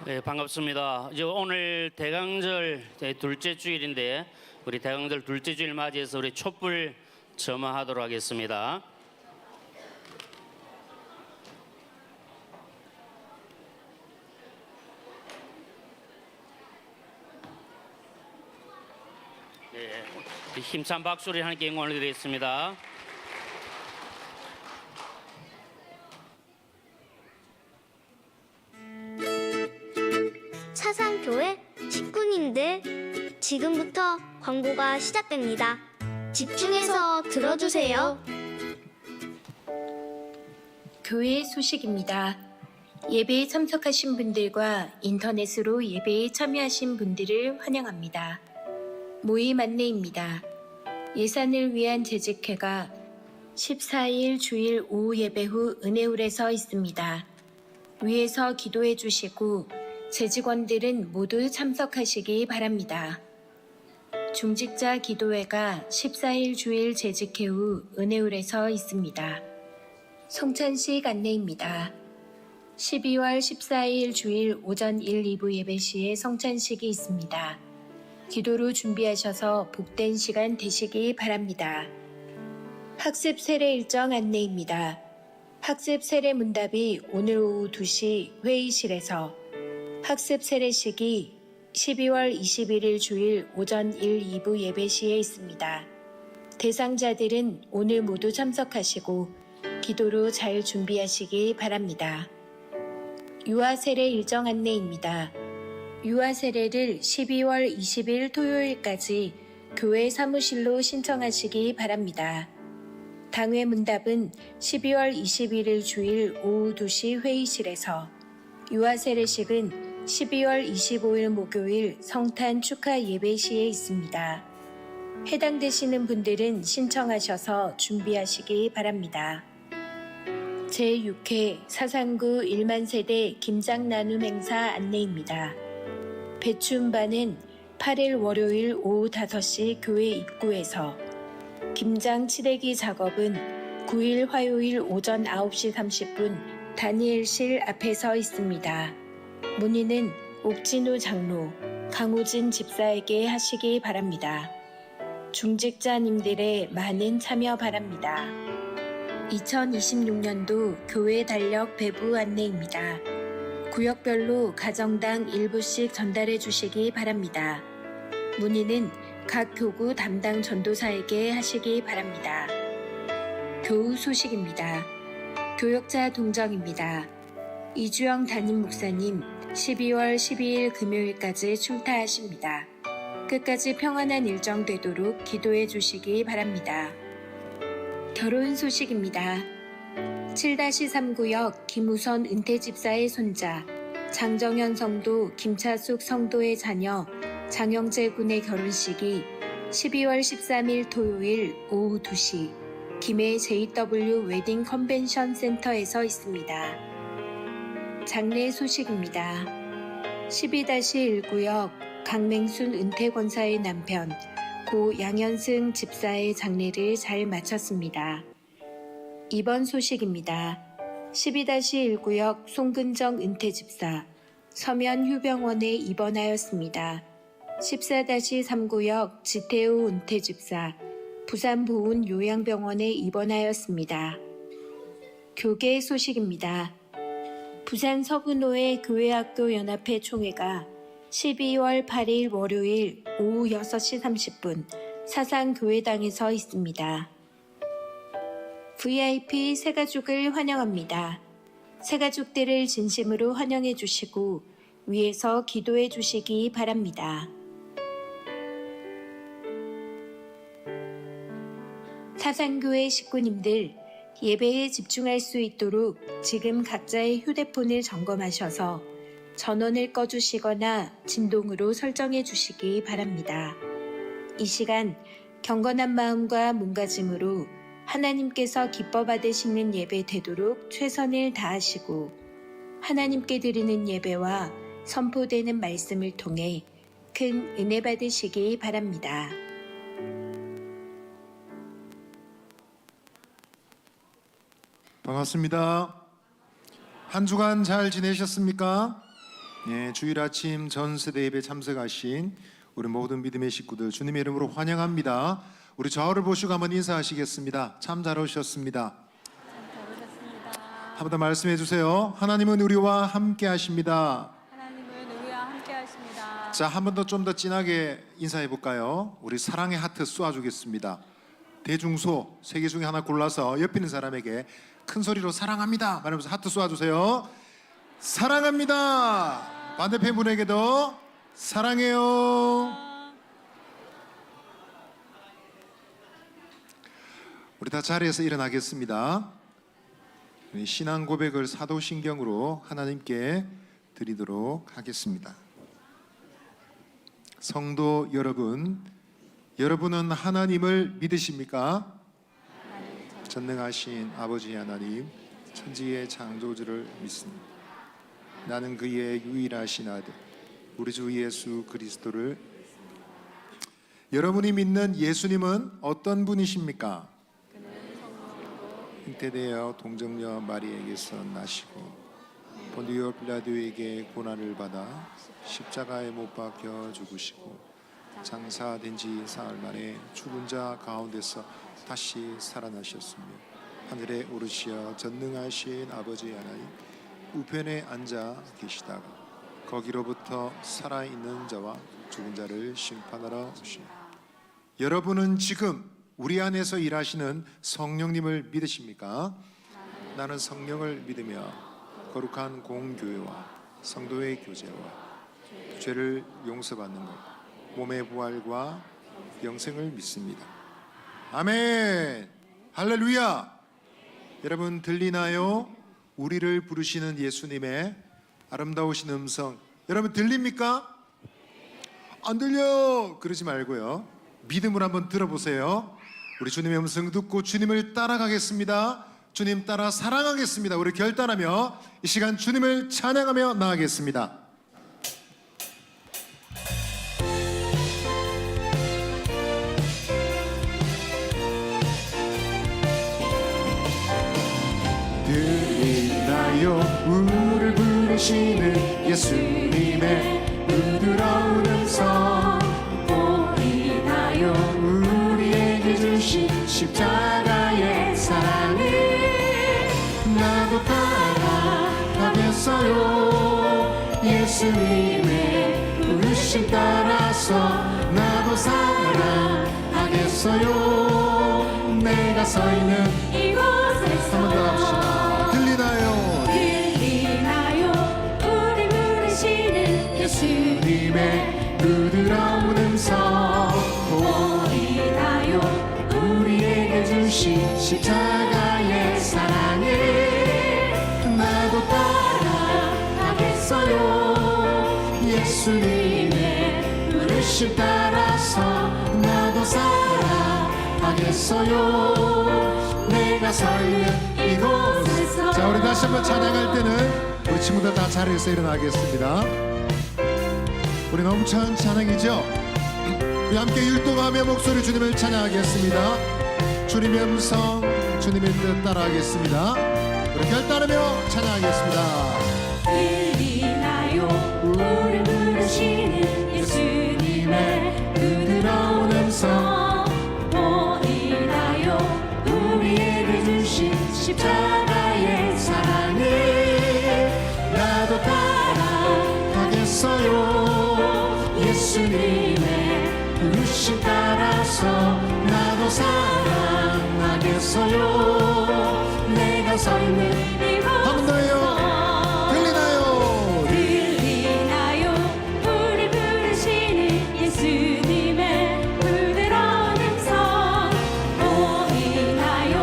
네, 반갑습니다. 이제 오늘 대강절 둘째 주일인데 우리 대강절 둘째 주일 맞이해서 우리 촛불 점화하도록 하겠습니다. 네, 힘찬 박수를 함께 응원을 드리겠습니다. 사상교회 식구님들, 지금부터 광고가 시작됩니다. 집중해서 들어주세요. 교회 소식입니다. 예배에 참석하신 분들과 인터넷으로 예배에 참여하신 분들을 환영합니다. 모임 안내입니다. 예산을 위한 재직회가 14일 주일 오후 예배 후 은혜홀에서 있습니다. 위에서 기도해 주시고 재직원들은 모두 참석하시기 바랍니다. 중직자 기도회가 14일 주일 재직회 후 은혜홀에서 있습니다. 성찬식 안내입니다. 12월 14일 주일 오전 1, 2부 예배 시에 성찬식이 있습니다. 기도로 준비하셔서 복된 시간 되시기 바랍니다. 학습 세례 일정 안내입니다. 학습 세례 문답이 오늘 오후 2시 회의실에서, 학습 세례식이 12월 21일 주일 오전 1, 2부 예배 시에 있습니다. 대상자들은 오늘 모두 참석하시고 기도로 잘 준비하시기 바랍니다. 유아 세례 일정 안내입니다. 유아 세례를 12월 20일 토요일까지 교회 사무실로 신청하시기 바랍니다. 당회 문답은 12월 21일 주일 오후 2시 회의실에서, 유아 세례식은 12월 25일 목요일 성탄 축하 예배 시에 있습니다. 해당되시는 분들은 신청하셔서 준비하시기 바랍니다. 제6회 사상구 1만 세대 김장 나눔 행사 안내입니다. 배추음반은 8일 월요일 오후 5시 교회 입구에서, 김장 치대기 작업은 9일 화요일 오전 9시 30분 다니엘실 앞에서 있습니다. 문의는 옥진우 장로, 강우진 집사에게 하시기 바랍니다. 중직자님들의 많은 참여 바랍니다. 2026년도 교회 달력 배부 안내입니다. 구역별로 가정당 일부씩 전달해 주시기 바랍니다. 문의는 각 교구 담당 전도사에게 하시기 바랍니다. 교우 소식입니다. 교역자 동정입니다. 이주영 담임 목사님 12월 12일 금요일까지 출타하십니다. 끝까지 평안한 일정 되도록 기도해 주시기 바랍니다. 결혼 소식입니다. 7-3구역 김우선 은퇴집사의 손자, 장정현 성도 김차숙 성도의 자녀 장영재 군의 결혼식이 12월 13일 토요일 오후 2시 김해 JW 웨딩 컨벤션 센터에서 있습니다. 장례 소식입니다. 12-1구역 강맹순 은퇴권사의 남편 고 양현승 집사의 장례를 잘 마쳤습니다. 입원 소식입니다. 12-1구역 송근정 은퇴집사 서면휴병원에 입원하였습니다. 14-3구역 지태우 은퇴집사 부산보훈 요양병원에 입원하였습니다. 교계 소식입니다. 부산 서구노회 교회학교 연합회 총회가 12월 8일 월요일 오후 6시 30분 사상교회당에서 있습니다. VIP 새가족을 환영합니다. 새가족들을 진심으로 환영해 주시고 위에서 기도해 주시기 바랍니다. 사상교회 식구님들, 예배에 집중할 수 있도록 지금 각자의 휴대폰을 점검하셔서 전원을 꺼주시거나 진동으로 설정해 주시기 바랍니다. 이 시간 경건한 마음과 몸가짐으로 하나님께서 기뻐 받으시는 예배 되도록 최선을 다하시고, 하나님께 드리는 예배와 선포되는 말씀을 통해 큰 은혜 받으시기 바랍니다. 반갑습니다. 한 주간 잘 지내셨습니까? 예, 주일 아침 전 세대 예배 참석하신 우리 모든 믿음의 식구들 주님의 이름으로 환영합니다. 우리 좌우를 보시고 한번 인사하시겠습니다. 참 잘 오셨습니다. 한 번 더 말씀해 주세요. 하나님은 우리와 함께 하십니다. 하나님은 우리와 함께 하십니다. 자, 한 번 더 좀 더 진하게 인사해 볼까요? 우리 사랑의 하트 쏘아주겠습니다. 대중소 3개 중에 하나 골라서 옆에 있는 사람에게 큰 소리로 사랑합니다 말하면서 하트 쏘아주세요. 사랑합니다. 반대편 분에게도 사랑해요. 우리 다 자리에서 일어나겠습니다. 신앙 고백을 사도신경으로 하나님께 드리도록 하겠습니다. 성도 여러분, 여러분은 하나님을 믿으십니까? 전능하신 아버지 하나님, 천지의 창조주를 믿습니다. 나는 그의 유일하신 아들, 우리 주 예수 그리스도를. 여러분이 믿는 예수님은 어떤 분이십니까? 잉태되어 동정녀 마리에게서 나시고 본디오 빌라도에게 고난을 받아 십자가에 못 박혀 죽으시고 장사된 지 사흘 만에 죽은 자 가운데서 다시 살아나셨으며 하늘에 오르시어 전능하신 아버지 하나님 우편에 앉아 계시다가 거기로부터 살아있는 자와 죽은 자를 심판하러 오십니다. 여러분은 지금 우리 안에서 일하시는 성령님을 믿으십니까? 나는 성령을 믿으며 거룩한 공교회와 성도의 교제와 죄를 용서받는 것, 몸의 부활과 영생을 믿습니다. 아멘. 할렐루야. 여러분 들리나요? 우리를 부르시는 예수님의 아름다우신 음성 여러분 들립니까? 안 들려 그러지 말고요, 믿음으로 한번 들어보세요. 우리 주님의 음성 듣고 주님을 따라가겠습니다. 주님 따라 사랑하겠습니다. 우리 결단하며 이 시간 주님을 찬양하며 나아가겠습니다. 들리나요? 우리를 부르시는 예수님의 부드러운 음성 보이나요? 우리에게 주신 십자가의 사랑을 나도 따라가겠어요. 예수님의 부르심 따라서 나도 사랑하겠어요. 내가 서 있는 이곳에서 한번 더 합시다. 들리나요? 들리나요? 우리 부르시는 예수님의 부드러운 음성 보이나요? 우리에게 주신 십자가의 사랑을 나도 따라가겠어요. 예수님의 부르심 따라서 나도 사랑하겠어요. 내가 서 있는 이곳에서. 자, 우리 다시 한번 찬양할 때는 우리 친구들 다 자리에서 일어나겠습니다. 우리 너무 찬 찬양이죠? 우리 함께 율동하며 목소리 주님을 찬양하겠습니다. 주님의 음성, 주님의 뜻 따라하겠습니다. 우리 결단하며 찬양하겠습니다. 들리나요? 우리 부르시는 예수님의 부드러운 음성 보이나요? 우리에게 주신 십자가의 사랑을 나도 따라가겠어요. 예수님의 부르심 따라서 나도 사랑하겠어요. 내가 서 있는 한 번 더요. 들리나요? 들리나요? 우리 부르시는 예수님의 부드러운 음성 보이나요?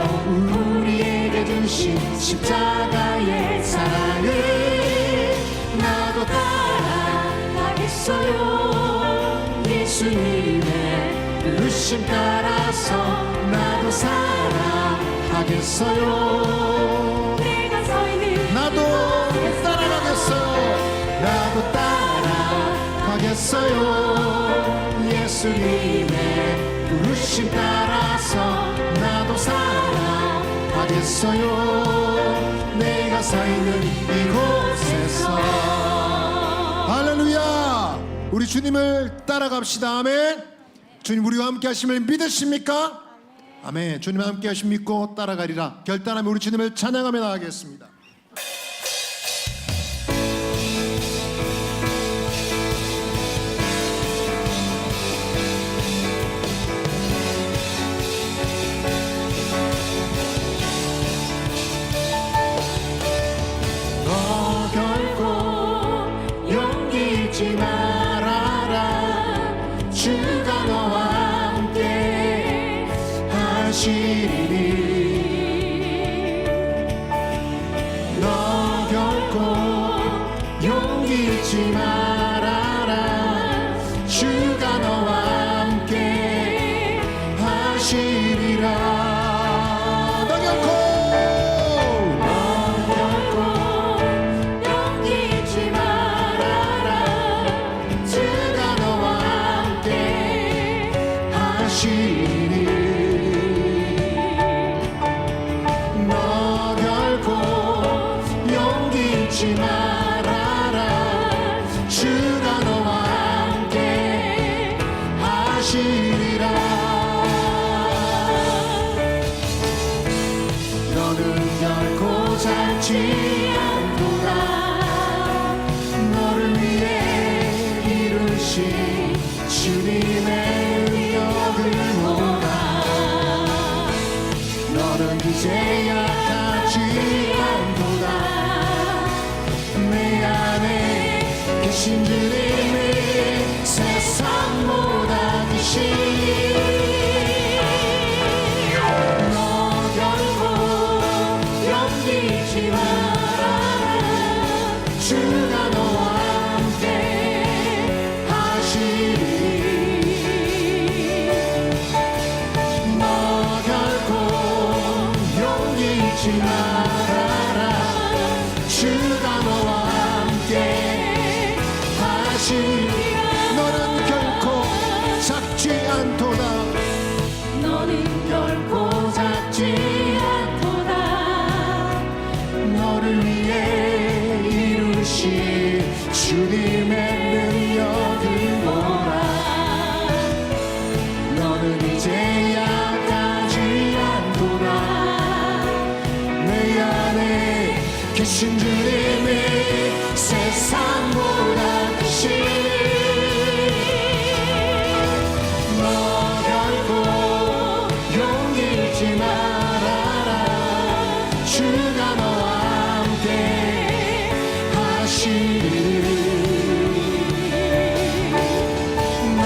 우리에게 주신 십자가의 사랑을 나도 따라가겠어요. 예수님의 부르심 따라서 나도 사랑하겠어요. 내가 서 있는 나도 따라가겠어요. 나도 따라가겠어요. 예수님의 부르심 따라서 나도 사랑하겠어요. 내가 서 있는 이곳에서. 할렐루야. 우리 주님을 따라갑시다. 아멘. 주님 우리와 함께 하심을 믿으십니까? 아멘. 주님과 함께 하심 믿고 따라가리라 결단하며 우리 주님을 찬양하며 나가겠습니다. 너 결코 용기 잃지 말아라. 주가 너와 함께 하시리니. 너 결코 용기 잃지 말아라. 주가 너와 함께 하시리라. 너 결코 용기 잃지 말아라. 주가 너와 함께 하시니. 너 결코 용기 잃지 말아라. 주가 너와 함께 하시리라. 너는 결코 작지 않도다. 너를 위해 이루신 주님의 능력을 보라. 너는 이제 약하지 않도다. 내 안에 계신 주님이 세상보다 크신. 너 결코 용기 잃지 말아라. 주가 너와 함께 하시리. 너 결코 용기 잃지 말아라. 주가 너와 함께 하시리. 너는 결코 작지 않도다. 너는 결코 작지 않도다. 너를 위해 이루신 주님의 능력을 보라. 너는 이제 약하지 않도다. 내 안에 계신 주님이 세상보다 크신. 너 결코 용기 잃지 말아라. 주가 너와 함께 하시리. 너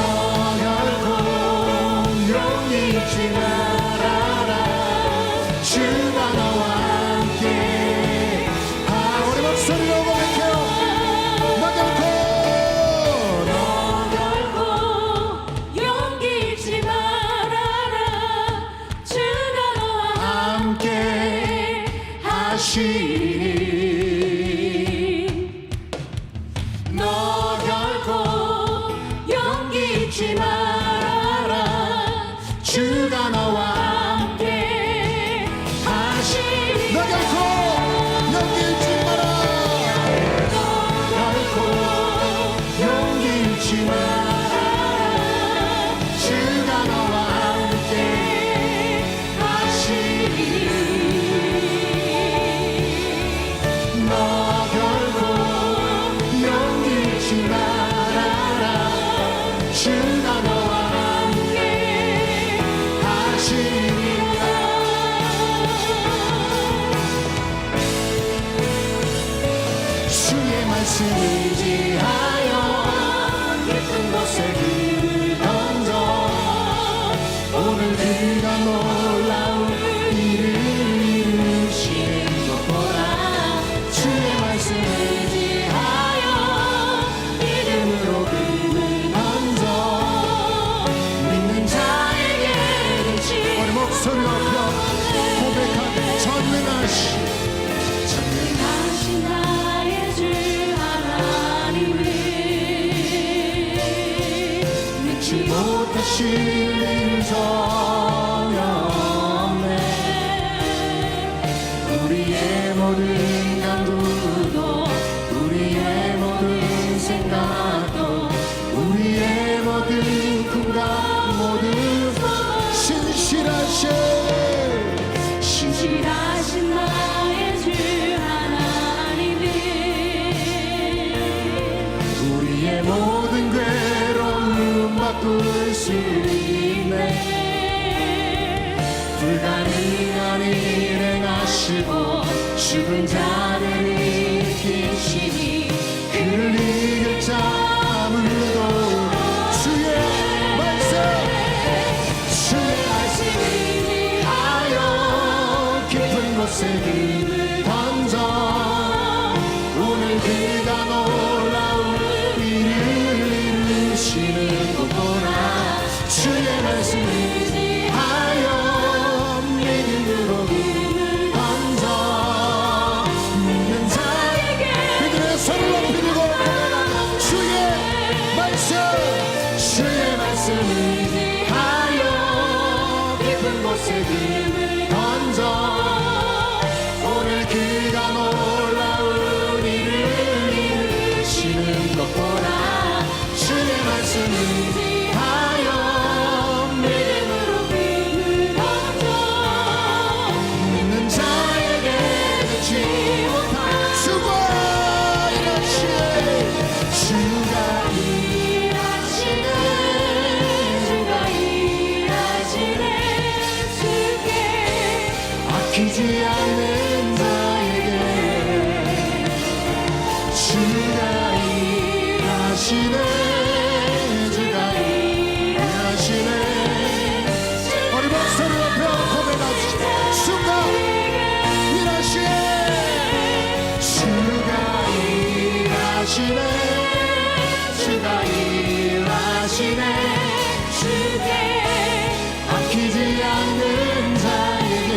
결코 용기 잃지 말아라. 주가 너와 함께 우리 목소리로 고백해요. 너 결코 용기 잃지 말아라. 주가 너와 함께 하시리. 너 결코 용기 잃지 말아라. 주가 너와 함께 하시리. 너 결코 용기 잃지 마라. 너 결코 용기 잃지 마라. 주가 너와 함께 하시리. 너 결코 용기 잃지 말아라. 주가 너와 함께 하시리라. 주의 말씀을 의지하여 깊은 곳에 길을 던져. 오늘 그가 놀라운 일을 이루시는 것 보라. 주의 말씀을 의지하여 믿음으로 금을 던져. 믿는 자에게 일치. 우리 목소리 높여 고백하게. 전능하신 전능하신 나의 주 하나님을 잊지 못하실 일 전혀 없네. 우리의 모든 간구도 우리의 모든 생각 능한 일 행하시고 죽은 자를 일으키시니 그를 이길 자 아무도 주의 말씀을 하여 깊은 곳에 금을 던져 오늘 그가 놀라운 일을 이루시는 것 보라 주의 말씀을 하여 믿음으로 금을 던져 믿는 자에게 그들의 손을 높이 들고 주의 말씀을 하여 깊은 곳에 금을 던져 오늘 그가 놀라운 일을 이루시는 것 보라 주의 말씀을 하여 믿음으로 금을 던져 믿는 자에게 늦지 못할 수고의 이르시네 주가 일하시네 아끼지 않는 자에게 주가 일하시네 주가 일하시네 우리 목소리 높여 고백합시다 주가 일하시네 주가 일하시네 주가 일하시네 주께 아끼지 않는 자에게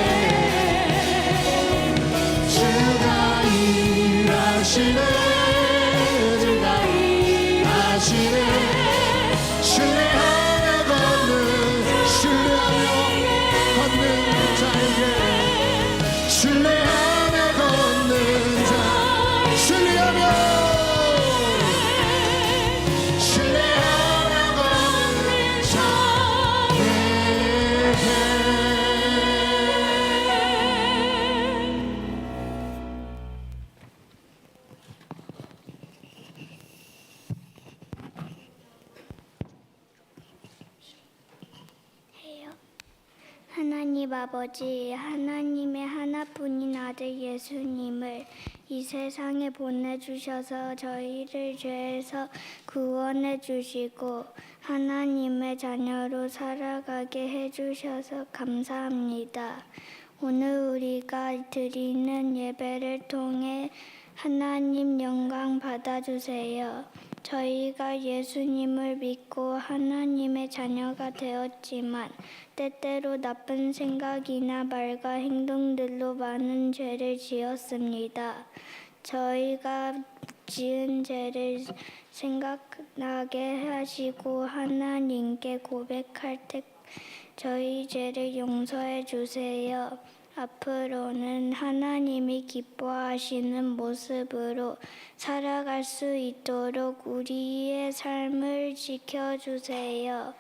주가 일하시네 주가 일하시네 신뢰하며 걷는 자에게 신뢰하며 걷는 자 신뢰하며 걷는 자에게 하나님 아버지, 하나님의 하나뿐인 아들 예수님을 이 세상에 보내주셔서 저희를 죄에서 구원해 주시고 하나님의 자녀로 살아가게 해주셔서 감사합니다. 오늘 우리가 드리는 예배를 통해 하나님 영광 받아주세요. 저희가 예수님을 믿고 하나님의 자녀가 되었지만 때때로 나쁜 생각이나 말과 행동들로 많은 죄를 지었습니다. 저희가 지은 죄를 생각나게 하시고 하나님께 고백할 때 저희 죄를 용서해 주세요. 앞으로는 하나님이 기뻐하시는 모습으로 살아갈 수 있도록 우리의 삶을 지켜주세요.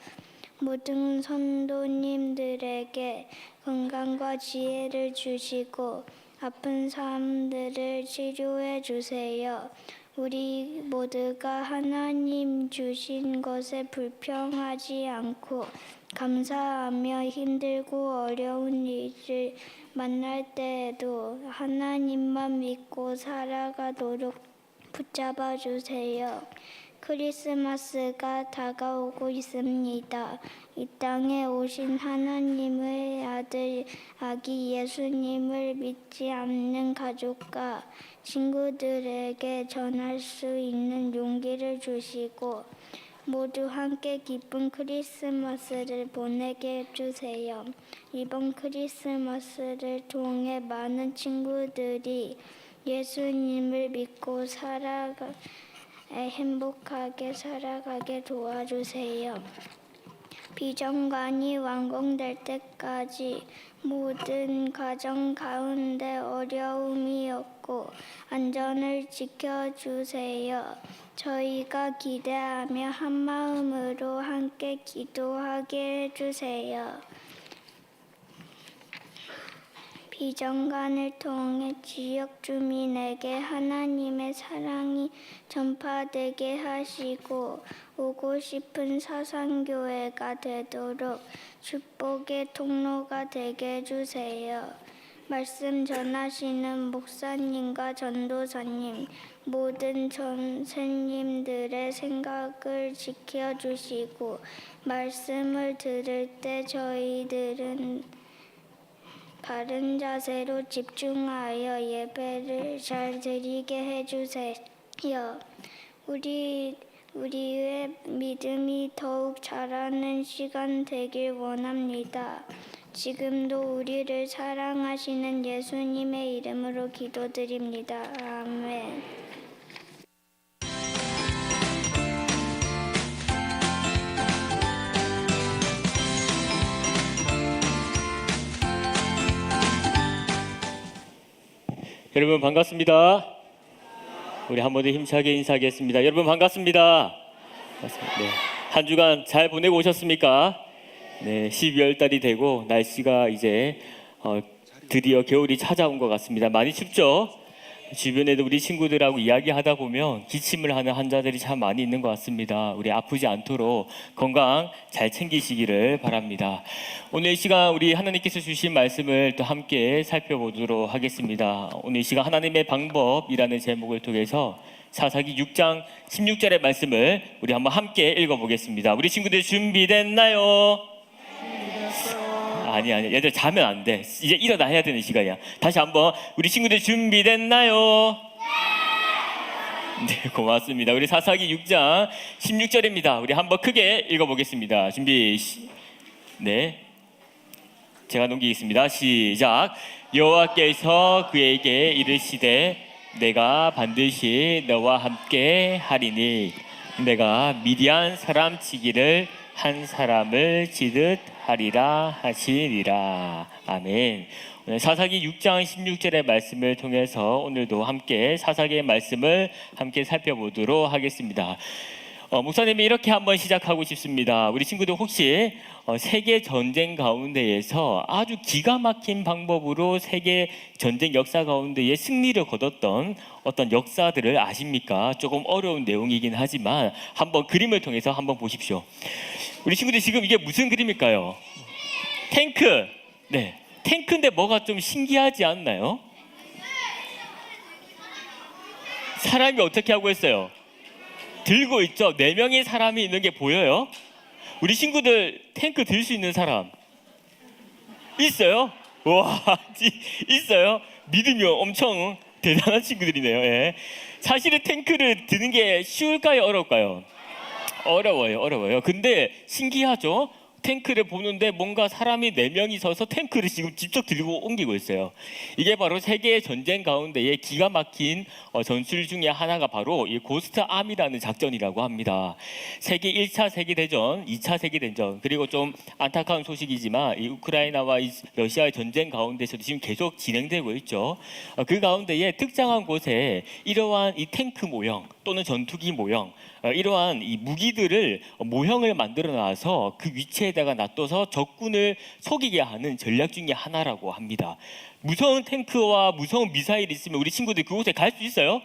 모든 성도님들에게 건강과 지혜를 주시고 아픈 사람들을 치료해 주세요. 우리 모두가 하나님 주신 것에 불평하지 않고 감사하며 힘들고 어려운 일을 만날 때에도 하나님만 믿고 살아가도록 붙잡아 주세요. 크리스마스가 다가오고 있습니다. 이 땅에 오신 하나님의 아들 아기 예수님을 믿지 않는 가족과 친구들에게 전할 수 있는 용기를 주시고 모두 함께 기쁜 크리스마스를 보내게 해주세요. 이번 크리스마스를 통해 많은 친구들이 예수님을 믿고 행복하게 살아가게 도와주세요. 비전관이 완공될 때까지 모든 가정 가운데 어려움이 없고 안전을 지켜주세요. 저희가 기대하며 한마음으로 함께 기도하게 해주세요. 비전관을 통해 지역 주민에게 하나님의 사랑이 전파되게 하시고 오고 싶은 사상교회가 되도록 축복의 통로가 되게 해주세요. 말씀 전하시는 목사님과 전도사님, 모든 선생님들의 생각을 지켜주시고 말씀을 들을 때 저희들은 바른 자세로 집중하여 예배를 잘 드리게 해주세요. 우리의 믿음이 더욱 자라는 시간 되길 원합니다. 지금도 우리를 사랑하시는 예수님의 이름으로 기도드립니다. 아멘. 여러분 반갑습니다. 우리 한 번 더 힘차게 인사하겠습니다. 여러분 반갑습니다. 네, 한 주간 잘 보내고 오셨습니까? 네, 12월 달이 되고 날씨가 이제 드디어 겨울이 찾아온 것 같습니다. 많이 춥죠? 주변에도 우리 친구들하고 이야기하다 보면 기침을 하는 환자들이 참 많이 있는 것 같습니다. 우리 아프지 않도록 건강 잘 챙기시기를 바랍니다. 오늘 이 시간 우리 하나님께서 주신 말씀을 또 함께 살펴보도록 하겠습니다. 오늘 이 시간 하나님의 방법이라는 제목을 통해서 사사기 6장 16절의 말씀을 우리 한번 함께 읽어보겠습니다. 우리 친구들 준비됐나요? 아니 얘들 자면 안 돼. 이제 일어나야 되는 시간이야. 다시 한번 우리 친구들 준비됐나요? 네, 고맙습니다. 우리 사사기 6장 16절입니다. 우리 한번 크게 읽어보겠습니다. 준비. 네, 제가 넘기겠습니다. 시작. 여호와께서 그에게 이르시되 내가 반드시 너와 함께 하리니 내가 미디안 사람 치기를 한 사람을 치듯 하리라 하시니라. 아멘. 오늘 사사기 6장 16절의 말씀을 통해서 오늘도 함께 사사기의 말씀을 함께 살펴보도록 하겠습니다. 목사님이 이렇게 한번 시작하고 싶습니다. 우리 친구들 혹시 세계 전쟁 가운데에서 아주 기가 막힌 방법으로 세계 전쟁 역사 가운데에 승리를 거뒀던 어떤 역사들을 아십니까? 조금 어려운 내용이긴 하지만 한번 그림을 통해서 한번 보십시오. 우리 친구들 지금 이게 무슨 그림일까요? 탱크. 네, 탱크인데 뭐가 좀 신기하지 않나요? 사람이 어떻게 하고 있어요? 들고 있죠. 4명의 사람이 있는 게 보여요? 우리 친구들 탱크 들 수 있는 사람 있어요? 와, 있어요? 믿음이 엄청 대단한 친구들이네요. 예. 사실은 탱크를 드는 게 쉬울까요? 어려울까요? 어려워요. 근데 신기하죠? 탱크를 보는데 뭔가 사람이 4명이 서서 탱크를 지금 직접 들고 옮기고 있어요. 이게 바로 세계 전쟁 가운데의 기가 막힌 전술 중에 하나가 바로 이 고스트 아미라는 작전이라고 합니다. 세계 1차 세계대전, 2차 세계대전, 그리고 좀 안타까운 소식이지만 이 우크라이나와 이 러시아의 전쟁 가운데서도 지금 계속 진행되고 있죠. 그 가운데에 특정한 곳에 이러한 이 탱크 모형 또는 전투기 모형, 이러한 이 무기들을 모형을 만들어 놔서 그 위치에다가 놔둬서 적군을 속이게 하는 전략 중에 하나라고 합니다. 무서운 탱크와 무서운 미사일이 있으면 우리 친구들 그곳에 갈 수 있어요?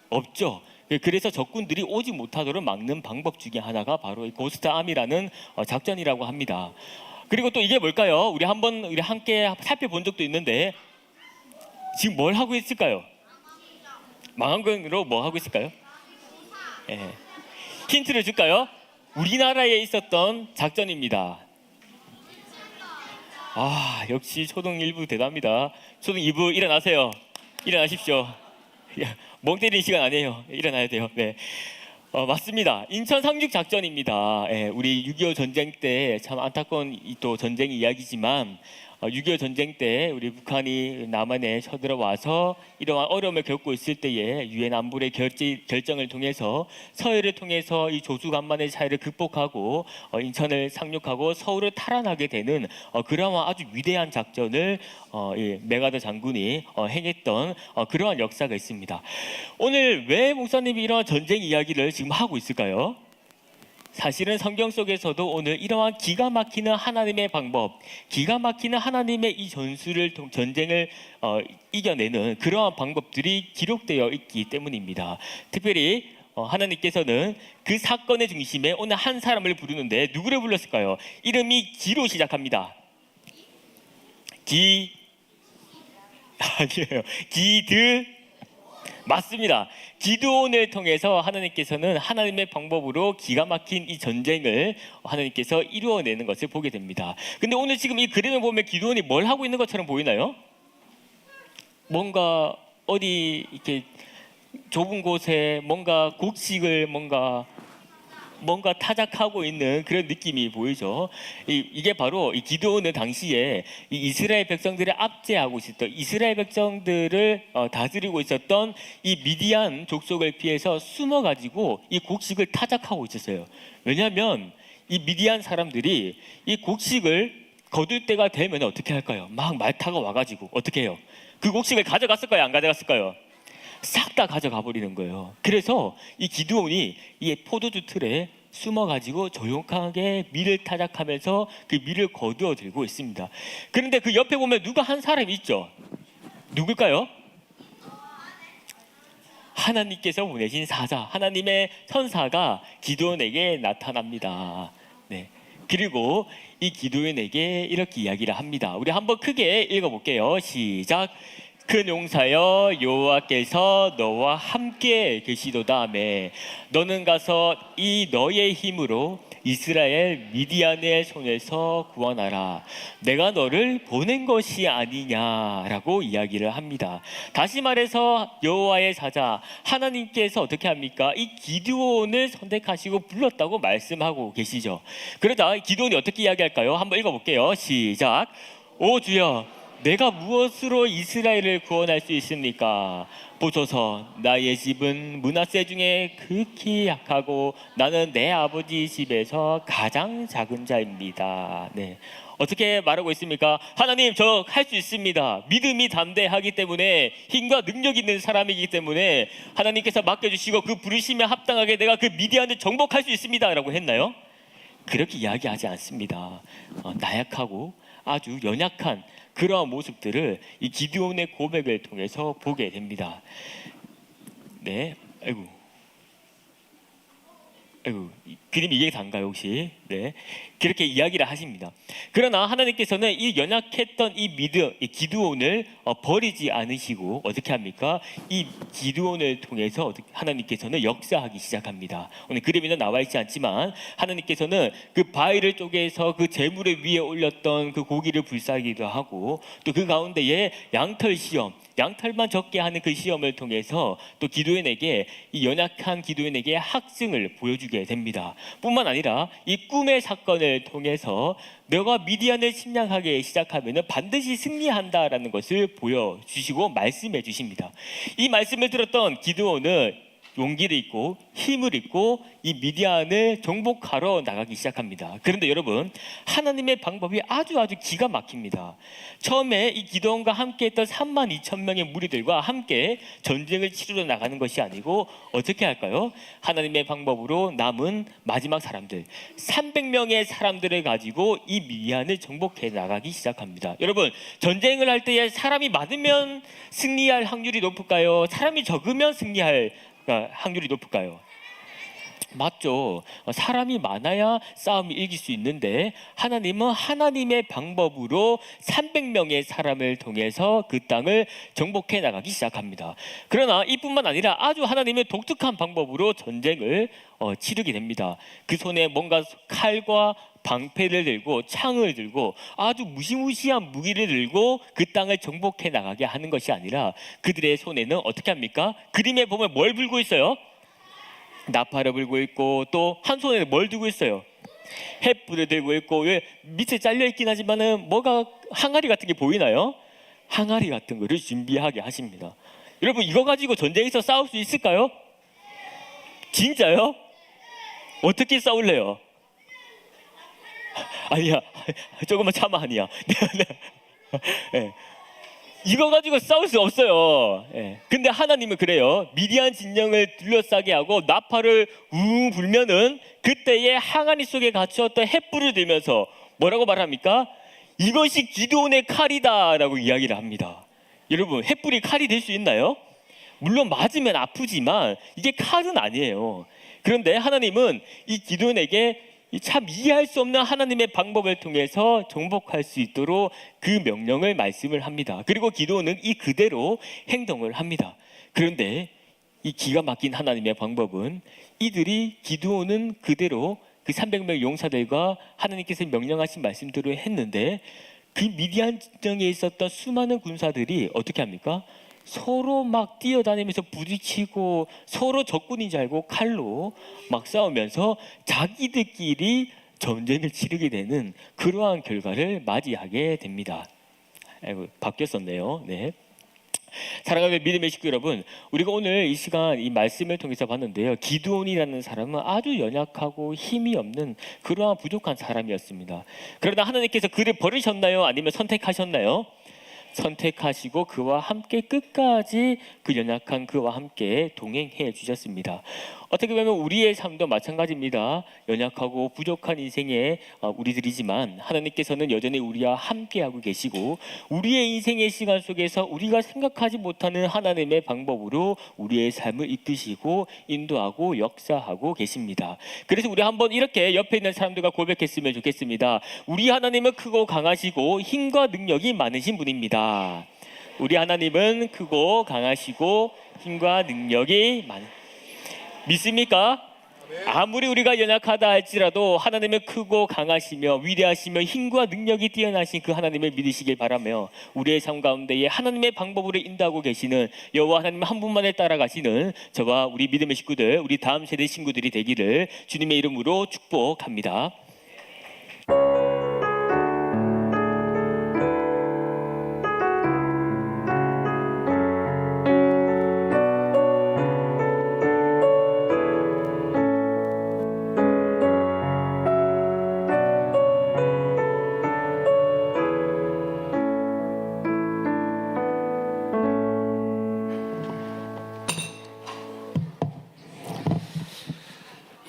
없죠. 그래서 적군들이 오지 못하도록 막는 방법 중에 하나가 바로 이 고스트 아미라는 작전이라고 합니다. 그리고 또 이게 뭘까요? 우리 함께 살펴본 적도 있는데 지금 뭘 하고 있을까요? 망원경으로 뭐 하고 있을까요? 예. 힌트를 줄까요? 우리나라에 있었던 작전입니다. 아, 역시 초등 1부 대단합니다. 초등 2부 일어나세요. 일어나십시오. 멍 때리는 시간 아니에요. 일어나야 돼요. 네. 맞습니다. 인천 상륙 작전입니다. 예, 우리 6.25 전쟁 때 참 안타까운 또 전쟁 이야기지만 6.25 전쟁 때 우리 북한이 남한에 쳐들어와서 이러한 어려움을 겪고 있을 때에 유엔 안보리의 결정을 통해서 서해를 통해서 이 조수간만의 차이를 극복하고 인천을 상륙하고 서울을 탈환하게 되는 그러한 아주 위대한 작전을 메가더 장군이 행했던 그러한 역사가 있습니다. 오늘 왜 목사님이 이러한 전쟁 이야기를 지금 하고 있을까요? 사실은 성경 속에서도 오늘 이러한 기가 막히는 하나님의 방법, 기가 막히는 하나님의 이 전쟁을 이겨내는 그러한 방법들이 기록되어 있기 때문입니다. 특별히 하나님께서는 그 사건의 중심에 오늘 한 사람을 부르는데 누구를 불렀을까요? 이름이 기로 시작합니다. 아니에요. 맞습니다. 기드온을 통해서 하나님께서는 하나님의 방법으로 기가 막힌 이 전쟁을 하나님께서 이루어내는 것을 보게 됩니다. 근데 오늘 지금 이 그림을 보면 기드온이 뭘 하고 있는 것처럼 보이나요? 뭔가 어디 이렇게 좁은 곳에 뭔가 곡식을 뭔가 타작하고 있는 그런 느낌이 보이죠. 이게 바로 이 기드온은 당시에 이 이스라엘 백성들을 압제하고 있었던, 이스라엘 백성들을 다스리고 있었던 이 미디안 족속을 피해서 숨어가지고 이 곡식을 타작하고 있었어요. 왜냐하면 이 미디안 사람들이 이 곡식을 거둘 때가 되면 어떻게 할까요? 막 말타가 와가지고 어떻게 해요? 그 곡식을 가져갔을까요? 안 가져갔을까요? 싹 다 가져가 버리는 거예요. 그래서 이 기드온이 이 포도주 틀에 숨어가지고 조용하게 밀을 타작하면서 그 밀을 거두어 들고 있습니다. 그런데 그 옆에 보면 누가 한 사람이 있죠. 누굴까요? 하나님께서 보내신 사자, 하나님의 천사가 기드온에게 나타납니다. 네. 그리고 이 기드온에게 이렇게 이야기를 합니다. 우리 한번 크게 읽어볼게요. 시작. 큰 용사여 여호와께서 너와 함께 계시도다매 너는 가서 이 너의 힘으로 이스라엘 미디안의 손에서 구원하라. 내가 너를 보낸 것이 아니냐라고 이야기를 합니다. 다시 말해서 여호와의 사자 하나님께서 어떻게 합니까? 이 기드온을 선택하시고 불렀다고 말씀하고 계시죠. 그러자 기드온이 어떻게 이야기할까요? 한번 읽어볼게요. 시작. 오 주여, 내가 무엇으로 이스라엘을 구원할 수 있습니까? 보소서, 나의 집은 므낫세 중에 극히 약하고 나는 내 아버지 집에서 가장 작은 자입니다. 네. 어떻게 말하고 있습니까? 하나님, 저 할 수 있습니다. 믿음이 담대하기 때문에, 힘과 능력 있는 사람이기 때문에 하나님께서 맡겨주시고 그 부르심에 합당하게 내가 그 미디안을 정복할 수 있습니다 라고 했나요? 그렇게 이야기하지 않습니다. 나약하고 아주 연약한 그러한 모습들을 이 기드온의 고백을 통해서 보게 됩니다. 네, 아이고, 그림이 이게 단가요 혹시? 네, 그렇게 이야기를 하십니다. 그러나 하나님께서는 이 연약했던 이 기드온을 버리지 않으시고 어떻게 합니까? 이 기드온을 통해서 하나님께서는 역사하기 시작합니다. 오늘 그림에는 나와 있지 않지만 하나님께서는 그 바위를 쪼개서 그 제물 위에 올렸던 그 고기를 불사기도 하고 또 그 가운데에 양털 시험, 양털만 적게 하는 그 시험을 통해서 또 기드온에게, 이 연약한 기드온에게 학증을 보여주게 됩니다. 뿐만 아니라 이 꿈의 사건을 통해서 너가 미디안을 침략하기 시작하면 반드시 승리한다라는 것을 보여주시고 말씀해 주십니다. 이 말씀을 들었던 기드온은 용기를 잊고 힘을 잃고 이 미디안을 정복하러 나가기 시작합니다. 그런데 여러분, 하나님의 방법이 아주 기가 막힙니다. 처음에 이 기드온과 함께했던 32,000명의 무리들과 함께 전쟁을 치르러 나가는 것이 아니고 어떻게 할까요? 하나님의 방법으로 남은 마지막 사람들 300명의 사람들을 가지고 이 미디안을 정복해 나가기 시작합니다. 여러분, 전쟁을 할 때에 사람이 많으면 승리할 확률이 높을까요? 사람이 적으면 승리할 확률이 높을까요? 맞죠. 사람이 많아야 싸움이 이길 수 있는데 하나님은 하나님의 방법으로 300명의 사람을 통해서 그 땅을 정복해 나가기 시작합니다. 그러나 이뿐만 아니라 아주 하나님의 독특한 방법으로 전쟁을 치르게 됩니다. 그 손에 뭔가 칼과 방패를 들고 창을 들고 아주 무시무시한 무기를 들고 그 땅을 정복해 나가게 하는 것이 아니라 그들의 손에는 어떻게 합니까? 그림에 보면 뭘 불고 있어요? 나팔을 불고 있고 또 한 손에는 뭘 들고 있어요? 횃불을 들고 있고, 왜 밑에 잘려 있긴 하지만은 뭐가 항아리 같은 게 보이나요? 항아리 같은 거를 준비하게 하십니다. 여러분, 이거 가지고 전쟁에서 싸울 수 있을까요? 진짜요? 어떻게 싸울래요? 아니야, 조금만 참아. 아니야. 네. 이거 가지고 싸울 수 없어요. 네. 근데 하나님은 그래요. 미디안 진영을 둘러싸게 하고 나팔을 웅 불면은 그때에 항아리 속에 갇혔던 횃불을 들면서 뭐라고 말합니까? 이것이 기드온의 칼이다 라고 이야기를 합니다. 여러분, 횃불이 칼이 될 수 있나요? 물론 맞으면 아프지만 이게 칼은 아니에요. 그런데 하나님은 이 기도원에게 참 이해할 수 없는 하나님의 방법을 통해서 정복할 수 있도록 그 명령을 말씀을 합니다. 그리고 기도원은 이 그대로 행동을 합니다. 그런데 이 기가 막힌 하나님의 방법은 이들이 기도원은 그대로 그 300명 용사들과 하나님께서 명령하신 말씀대로 했는데 그 미디안 진영에 있었던 수많은 군사들이 어떻게 합니까? 서로 막 뛰어다니면서 부딪히고 서로 적군인 줄 알고 칼로 막 싸우면서 자기들끼리 전쟁을 치르게 되는 그러한 결과를 맞이하게 됩니다. 아이고, 바뀌었었네요. 네. 사랑하는 믿음의 식구 여러분, 우리가 오늘 이 시간 이 말씀을 통해서 봤는데요, 기드온이라는 사람은 아주 연약하고 힘이 없는 그러한 부족한 사람이었습니다. 그러나 하나님께서 그를 버리셨나요? 아니면 선택하셨나요? 선택하시고 그와 함께 끝까지 그 연약한 그와 함께 동행해 주셨습니다. 어떻게 보면 우리의 삶도 마찬가지입니다. 연약하고 부족한 인생의 우리들이지만 하나님께서는 여전히 우리와 함께하고 계시고 우리의 인생의 시간 속에서 우리가 생각하지 못하는 하나님의 방법으로 우리의 삶을 이끄시고 인도하고 역사하고 계십니다. 그래서 우리 한번 이렇게 옆에 있는 사람들과 고백했으면 좋겠습니다. 우리 하나님은 크고 강하시고 힘과 능력이 많으신 분입니다. 우리 하나님은 크고 강하시고 힘과 능력이 믿습니까? 아무리 우리가 연약하다 할지라도 하나님은 크고 강하시며 위대하시며 힘과 능력이 뛰어나신 그 하나님을 믿으시길 바라며 우리의 삶 가운데에 하나님의 방법으로 인도하고 계시는 여호와 하나님 한 분만을 따라가시는 저와 우리 믿음의 식구들, 우리 다음 세대 친구들이 되기를 주님의 이름으로 축복합니다.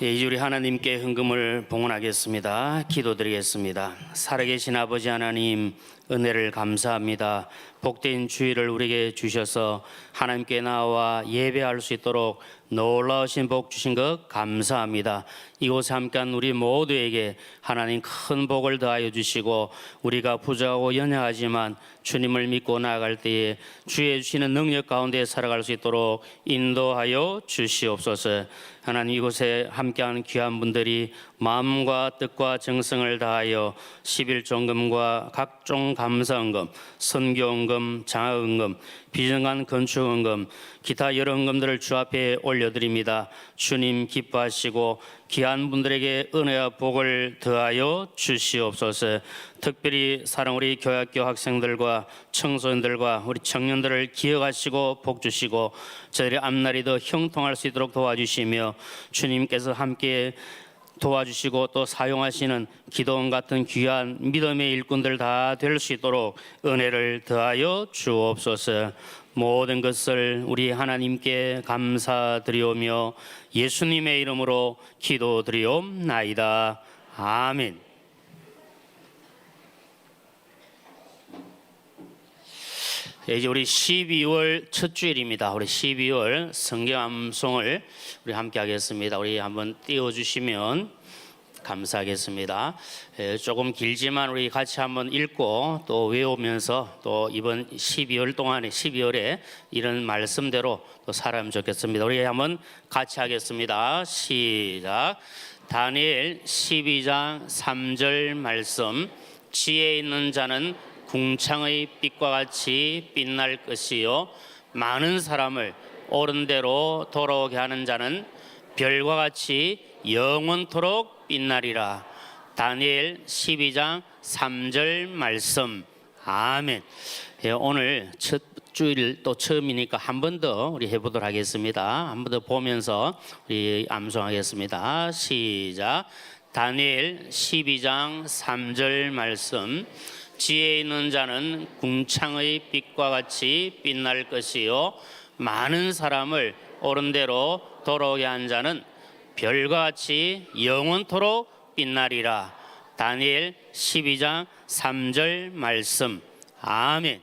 예, 이제 우리 하나님께 헌금을 봉헌하겠습니다. 기도드리겠습니다. 살아계신 아버지 하나님, 은혜를 감사합니다. 복된 주일을 우리에게 주셔서 하나님께 나와 예배할 수 있도록 놀라우신 복 주신 것 감사합니다. 이곳에 함께한 우리 모두에게 하나님 큰 복을 더하여 주시고 우리가 부족하고 연약하지만 주님을 믿고 나아갈 때에 주의 주시는 능력 가운데 살아갈 수 있도록 인도하여 주시옵소서. 하나님, 이곳에 함께한 귀한 분들이 마음과 뜻과 정성을 다하여 11종금과 각종 감사헌금, 선교헌금, 장학헌금, 비정한 건축헌금, 기타 여러 헌금들을 주 앞에 올려드립니다. 주님 기뻐하시고 귀한 분들에게 은혜와 복을 더하여 주시옵소서. 특별히 사랑 우리 교학교 학생들과 청소년들과 우리 청년들을 기억하시고 복 주시고 저희의 앞날이 더 형통할 수 있도록 도와주시며 주님께서 함께 도와주시고 또 사용하시는 기도원 같은 귀한 믿음의 일꾼들 다 될 수 있도록 은혜를 더하여 주옵소서. 모든 것을 우리 하나님께 감사드리오며 예수님의 이름으로 기도드리옵나이다. 아멘. 이제 우리 12월 첫 주일입니다. 우리 12월 성경 암송을 우리 함께 하겠습니다. 우리 한번 띄워주시면 감사하겠습니다. 조금 길지만 우리 같이 한번 읽고 또 외우면서 또 이번 12월 동안에 12월에 이런 말씀대로 또 살아면 좋겠습니다. 우리 한번 같이 하겠습니다. 시작. 다니엘 12장 3절 말씀. 지혜 있는 자는 궁창의 빛과 같이 빛날 것이요 많은 사람을 옳은 대로 돌아오게 하는 자는 별과 같이 영원토록 빛나리라. 다니엘 12장 3절 말씀. 아멘. 예, 오늘 첫 주일 또 처음이니까 한 번 더 우리 해보도록 하겠습니다. 한 번 더 보면서 우리 암송하겠습니다. 시작. 다니엘 12장 3절 말씀. 지혜 있는 자는 궁창의 빛과 같이 빛날 것이요 많은 사람을 옳은 대로 돌아오게 한 자는 별과 같이 영원토록 빛나리라. 다니엘 12장 3절 말씀. 아멘.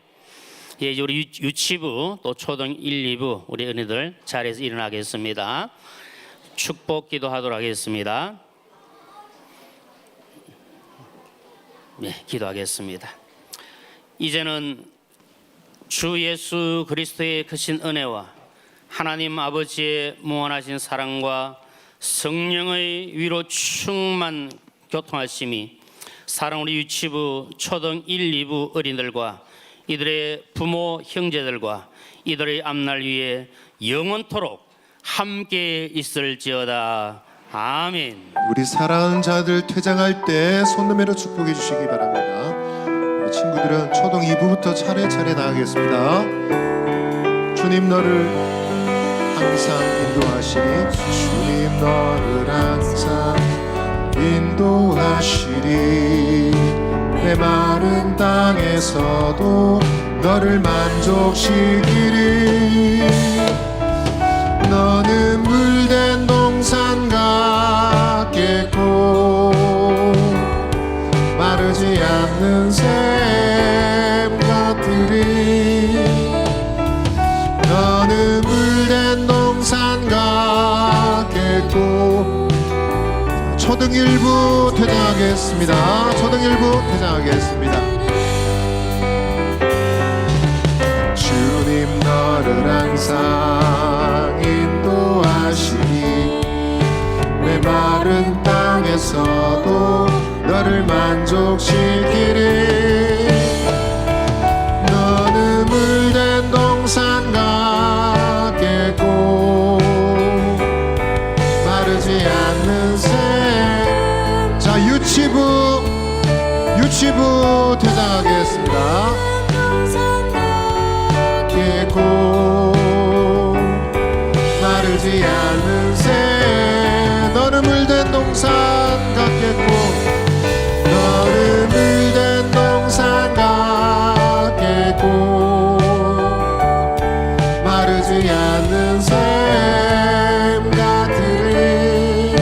예, 이제 우리 유치부 또 초등 1, 2부 우리 은혜들 자리에서 일어나겠습니다. 축복 기도하도록 하겠습니다. 네, 기도하겠습니다. 이제는 주 예수 그리스도의 크신 은혜와 하나님 아버지의 무한하신 사랑과 성령의 위로 충만 교통하심이 사랑 우리 유치부 초등 1, 2부 어린들과 이들의 부모 형제들과 이들의 앞날 위에 영원토록 함께 있을지어다. 아멘. 우리 사랑하는 자들 퇴장할 때 손너매로 축복해 주시기 바랍니다. 우리 친구들은 초등 2부부터 차례차례 나가겠습니다. 주님 너를 항상 인도하시니 주님 너를 항상 인도하시리 내 마른 땅에서도 너를 만족시키리 너는 물된 동산 같겠고 마르지 않는 샘 같으리 너는 물된 동산 같겠고 초등 1부 퇴장하겠습니다. 초등 1부 퇴장하겠습니다. 주님 너를 항상 인도하시니 내 마른 땅에서도 너를 만족시키리 너는 물된 동산 같겠고 마르지 않는 샘 자 유치부 퇴장하겠습니다. 겠고 마르지 않는 새 너는 물된 동산 같겠고 너는 물된 동산 같겠고 마르지 않는 샘 같으리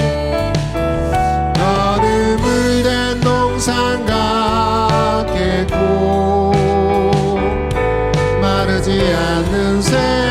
너는 물된 동산 같겠고 마르지 않는 샘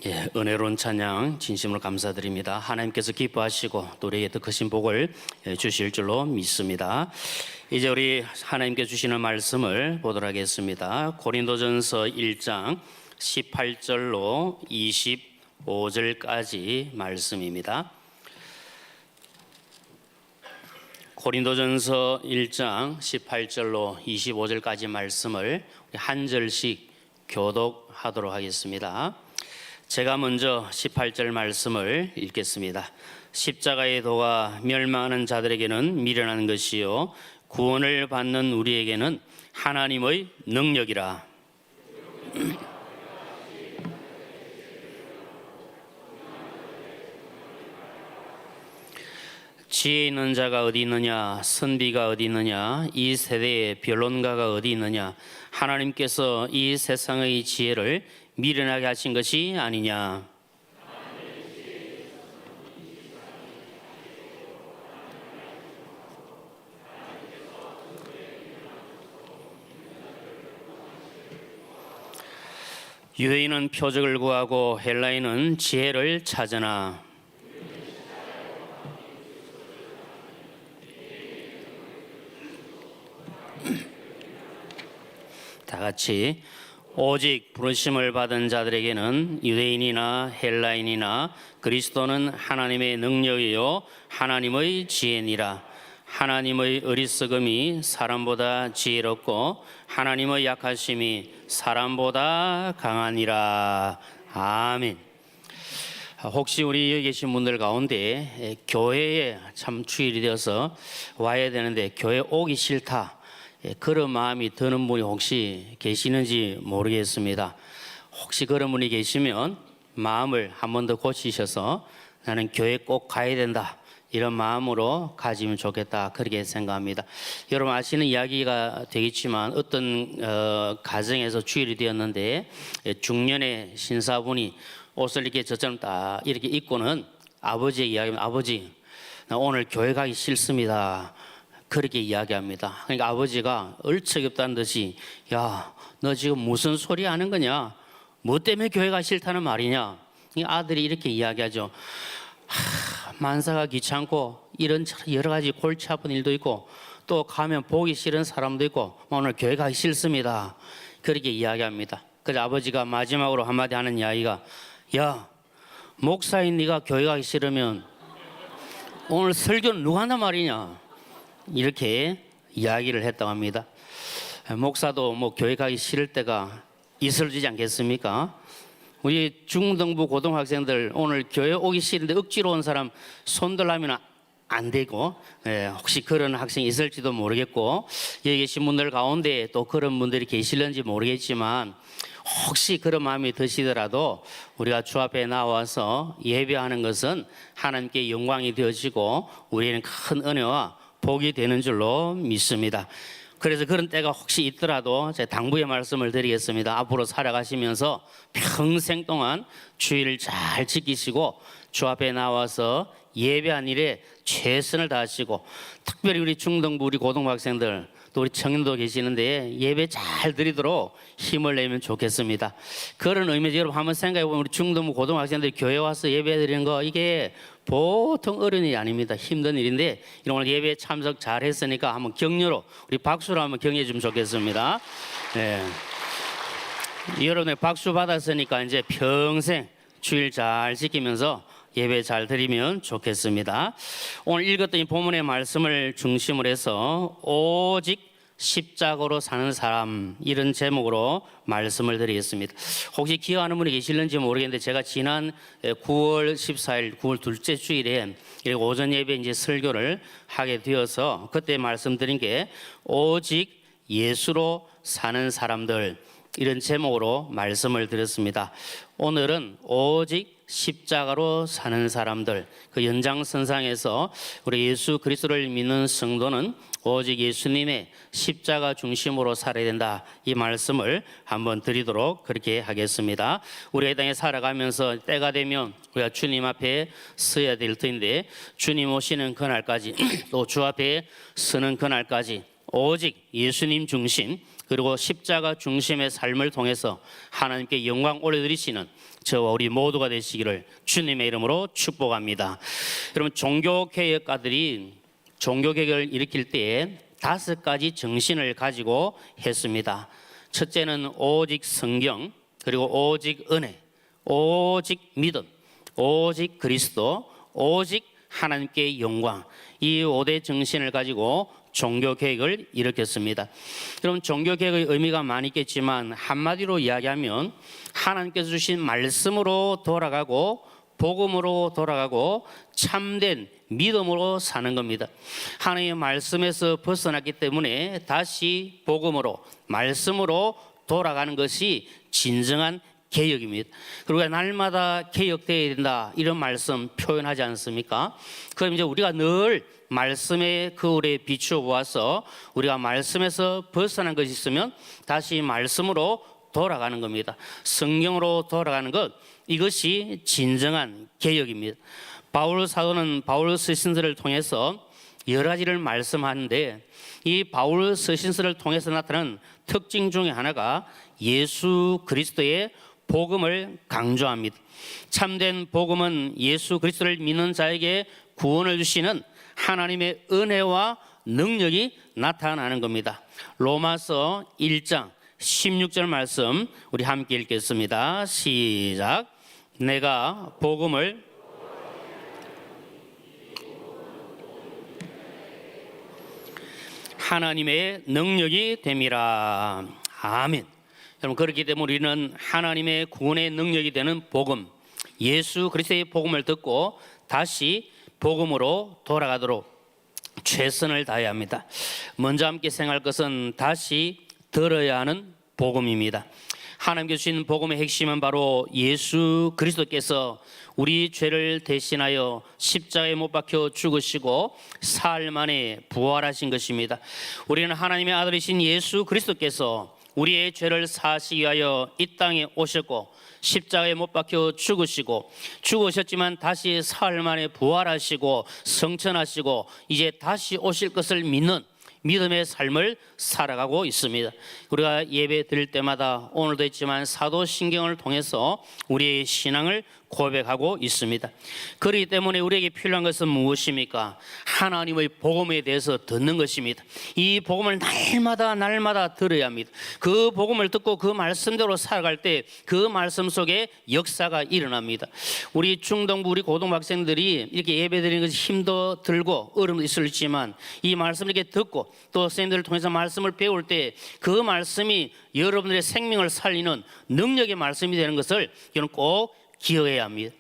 은혜로운 찬양 진심으로 감사드립니다. 하나님께서 기뻐하시고 또 우리에게 더 크신 복을 주실 줄로 믿습니다. 이제 우리 하나님께 주시는 말씀을 보도록 하겠습니다. 고린도전서 1장 18절로 25절까지 말씀입니다. 고린도전서 1장 18절로 25절까지 말씀을 한 절씩 교독하도록 하겠습니다. 제가 먼저 18절 말씀을 읽겠습니다. 십자가의 도가 멸망하는 자들에게는 미련한 것이요 구원을 받는 우리에게는 하나님의 능력이라. 지혜 있는 자가 어디 있느냐, 선비가 어디 있느냐, 이 세대의 변론가가 어디 있느냐. 하나님께서 이 세상의 지혜를 미련하게 하신 것이 아니냐. 유대인은 표적을 구하고 헬라인은 지혜를 찾으나 다 같이 오직 부르심을 받은 자들에게는 유대인이나 헬라인이나 그리스도는 하나님의 능력이요 하나님의 지혜니라. 하나님의 어리석음이 사람보다 지혜롭고 하나님의 약하심이 사람보다 강하니라. 아멘. 혹시 우리 여기 계신 분들 가운데 교회에 참 주일이 되어서 와야 되는데 교회 오기 싫다, 그런 마음이 드는 분이 혹시 계시는지 모르겠습니다. 혹시 그런 분이 계시면 마음을 한 번 더 고치셔서 나는 교회 꼭 가야 된다, 이런 마음으로 가지면 좋겠다, 그렇게 생각합니다. 여러분 아시는 이야기가 되겠지만 어떤 가정에서 주일이 되었는데 중년의 신사분이 옷을 이렇게 저처럼 딱 이렇게 입고는 아버지의 이야기입니다. 아버지, 나 오늘 교회 가기 싫습니다, 그렇게 이야기합니다. 그러니까 아버지가 얼척없다는 듯이, 야, 너 지금 무슨 소리 하는 거냐? 뭐 때문에 교회가 싫다는 말이냐? 이 아들이 이렇게 이야기하죠. 만사가 귀찮고 이런 여러 가지 골치 아픈 일도 있고 또 가면 보기 싫은 사람도 있고 오늘 교회 가기 싫습니다, 그렇게 이야기합니다. 그래서 아버지가 마지막으로 한마디 하는 이야기가, 야, 목사인 네가 교회 가기 싫으면 오늘 설교는 누가 한단 말이냐? 이렇게 이야기를 했다고 합니다. 목사도 뭐 교회 가기 싫을 때가 있을지 않겠습니까? 우리 중등부 고등학생들 오늘 교회 오기 싫은데 억지로 온 사람 손들라면 안 되고, 혹시 그런 학생이 있을지도 모르겠고, 여기 계신 분들 가운데 또 그런 분들이 계실는지 모르겠지만 혹시 그런 마음이 드시더라도 우리가 주 앞에 나와서 예배하는 것은 하나님께 영광이 되어지고 우리는 큰 은혜와 복이 되는 줄로 믿습니다. 그래서 그런 때가 혹시 있더라도 제가 당부의 말씀을 드리겠습니다. 앞으로 살아가시면서 평생 동안 주의를 잘 지키시고 주 앞에 나와서 예배한 일에 최선을 다하시고, 특별히 우리 중등부 우리 고등학생들 또 우리 청년도 계시는데 예배 잘 드리도록 힘을 내면 좋겠습니다. 그런 의미에서 여러분 한번 생각해 보면 우리 중등부 고등학생들이 교회 와서 예배 드리는 거 이게 보통 어려운 일이 아닙니다. 힘든 일인데 오늘 예배 참석 잘 했으니까 한번 격려로 우리 박수로 한번 격려해 주면 좋겠습니다. 네. 여러분의 박수 받았으니까 이제 평생 주일 잘 지키면서 예배 잘 드리면 좋겠습니다. 오늘 읽었던 이 본문의 말씀을 중심으로 해서 오직 십자가로 사는 사람, 이런 제목으로 말씀을 드리겠습니다. 혹시 기억하는 분이 계실는지 모르겠는데 제가 지난 9월 14일 9월 둘째 주일에 오전 예배 이제 설교를 하게 되어서 그때 말씀드린 게 오직 예수로 사는 사람들, 이런 제목으로 말씀을 드렸습니다. 오늘은 오직 십자가로 사는 사람들, 그 연장선상에서 우리 예수 그리스도를 믿는 성도는 오직 예수님의 십자가 중심으로 살아야 된다, 이 말씀을 한번 드리도록 그렇게 하겠습니다. 우리 이 땅에 살아가면서 때가 되면 우리가 주님 앞에 서야 될 텐데 주님 오시는 그날까지 또 주 앞에 서는 그날까지 오직 예수님 중심, 그리고 십자가 중심의 삶을 통해서 하나님께 영광 올려드리시는 저와 우리 모두가 되시기를 주님의 이름으로 축복합니다. 여러분, 종교개혁가들이 종교개혁을 일으킬 때에 5가지 정신을 가지고 했습니다. 첫째는 오직 성경, 그리고 오직 은혜, 오직 믿음, 오직 그리스도, 오직 하나님께 영광, 이 5대 정신을 가지고 종교개혁을 일으켰습니다. 그럼 종교개혁의 의미가 많이 있겠지만 한마디로 이야기하면 하나님께서 주신 말씀으로 돌아가고 복음으로 돌아가고 참된 믿음으로 사는 겁니다. 하나님의 말씀에서 벗어났기 때문에 다시 복음으로, 말씀으로 돌아가는 것이 진정한 개혁입니다. 그리고 날마다 개혁되어야 된다, 이런 말씀 표현하지 않습니까? 그럼 이제 우리가 늘 말씀의 거울에 비추어 보아서 우리가 말씀에서 벗어난 것이 있으면 다시 말씀으로 돌아가는 겁니다. 성경으로 돌아가는 것, 이것이 진정한 개혁입니다. 바울 사도는 바울 서신서를 통해서 여러 가지를 말씀하는데, 이 바울 서신서를 통해서 나타나는 특징 중에 하나가 예수 그리스도의 복음을 강조합니다. 참된 복음은 예수 그리스도를 믿는 자에게 구원을 주시는 하나님의 은혜와 능력이 나타나는 겁니다. 로마서 1장 16절 말씀 우리 함께 읽겠습니다. 시작. 내가 복음을 하나님의 능력이 됨이라. 아멘. 여러분, 그렇기 때문에 우리는 하나님의 구원의 능력이 되는 복음, 예수 그리스도의 복음을 듣고 다시 복음으로 돌아가도록 최선을 다해야 합니다. 먼저 함께 생각할 것은 다시 들어야 하는 복음입니다. 하나님께서 주신 복음의 핵심은 바로 예수 그리스도께서 우리 죄를 대신하여 십자가에 못 박혀 죽으시고 사흘 만에 부활하신 것입니다. 우리는 하나님의 아들이신 예수 그리스도께서 우리의 죄를 사하시기 위하여 이 땅에 오셨고 십자가에 못 박혀 죽으셨지만 다시 사흘 만에 부활하시고 성천하시고 이제 다시 오실 것을 믿는 믿음의 삶을 살아가고 있습니다. 우리가 예배 드릴 때마다 오늘도 있지만 사도신경을 통해서 우리의 신앙을 고백하고 있습니다. 그렇기 때문에 우리에게 필요한 것은 무엇입니까? 하나님의 복음에 대해서 듣는 것입니다. 이 복음을 날마다 들어야 합니다. 그 복음을 듣고 그 말씀대로 살아갈 때 그 말씀 속에 역사가 일어납니다. 우리 중등부, 우리 고등부 학생들이 이렇게 예배 드리는 것이 힘도 들고 어려움도 있을지만 이 말씀을 이렇게 듣고 또 선생님들을 통해서 말씀을 배울 때 그 말씀이 여러분들의 생명을 살리는 능력의 말씀이 되는 것을 여러분 꼭 기억해야 합니다.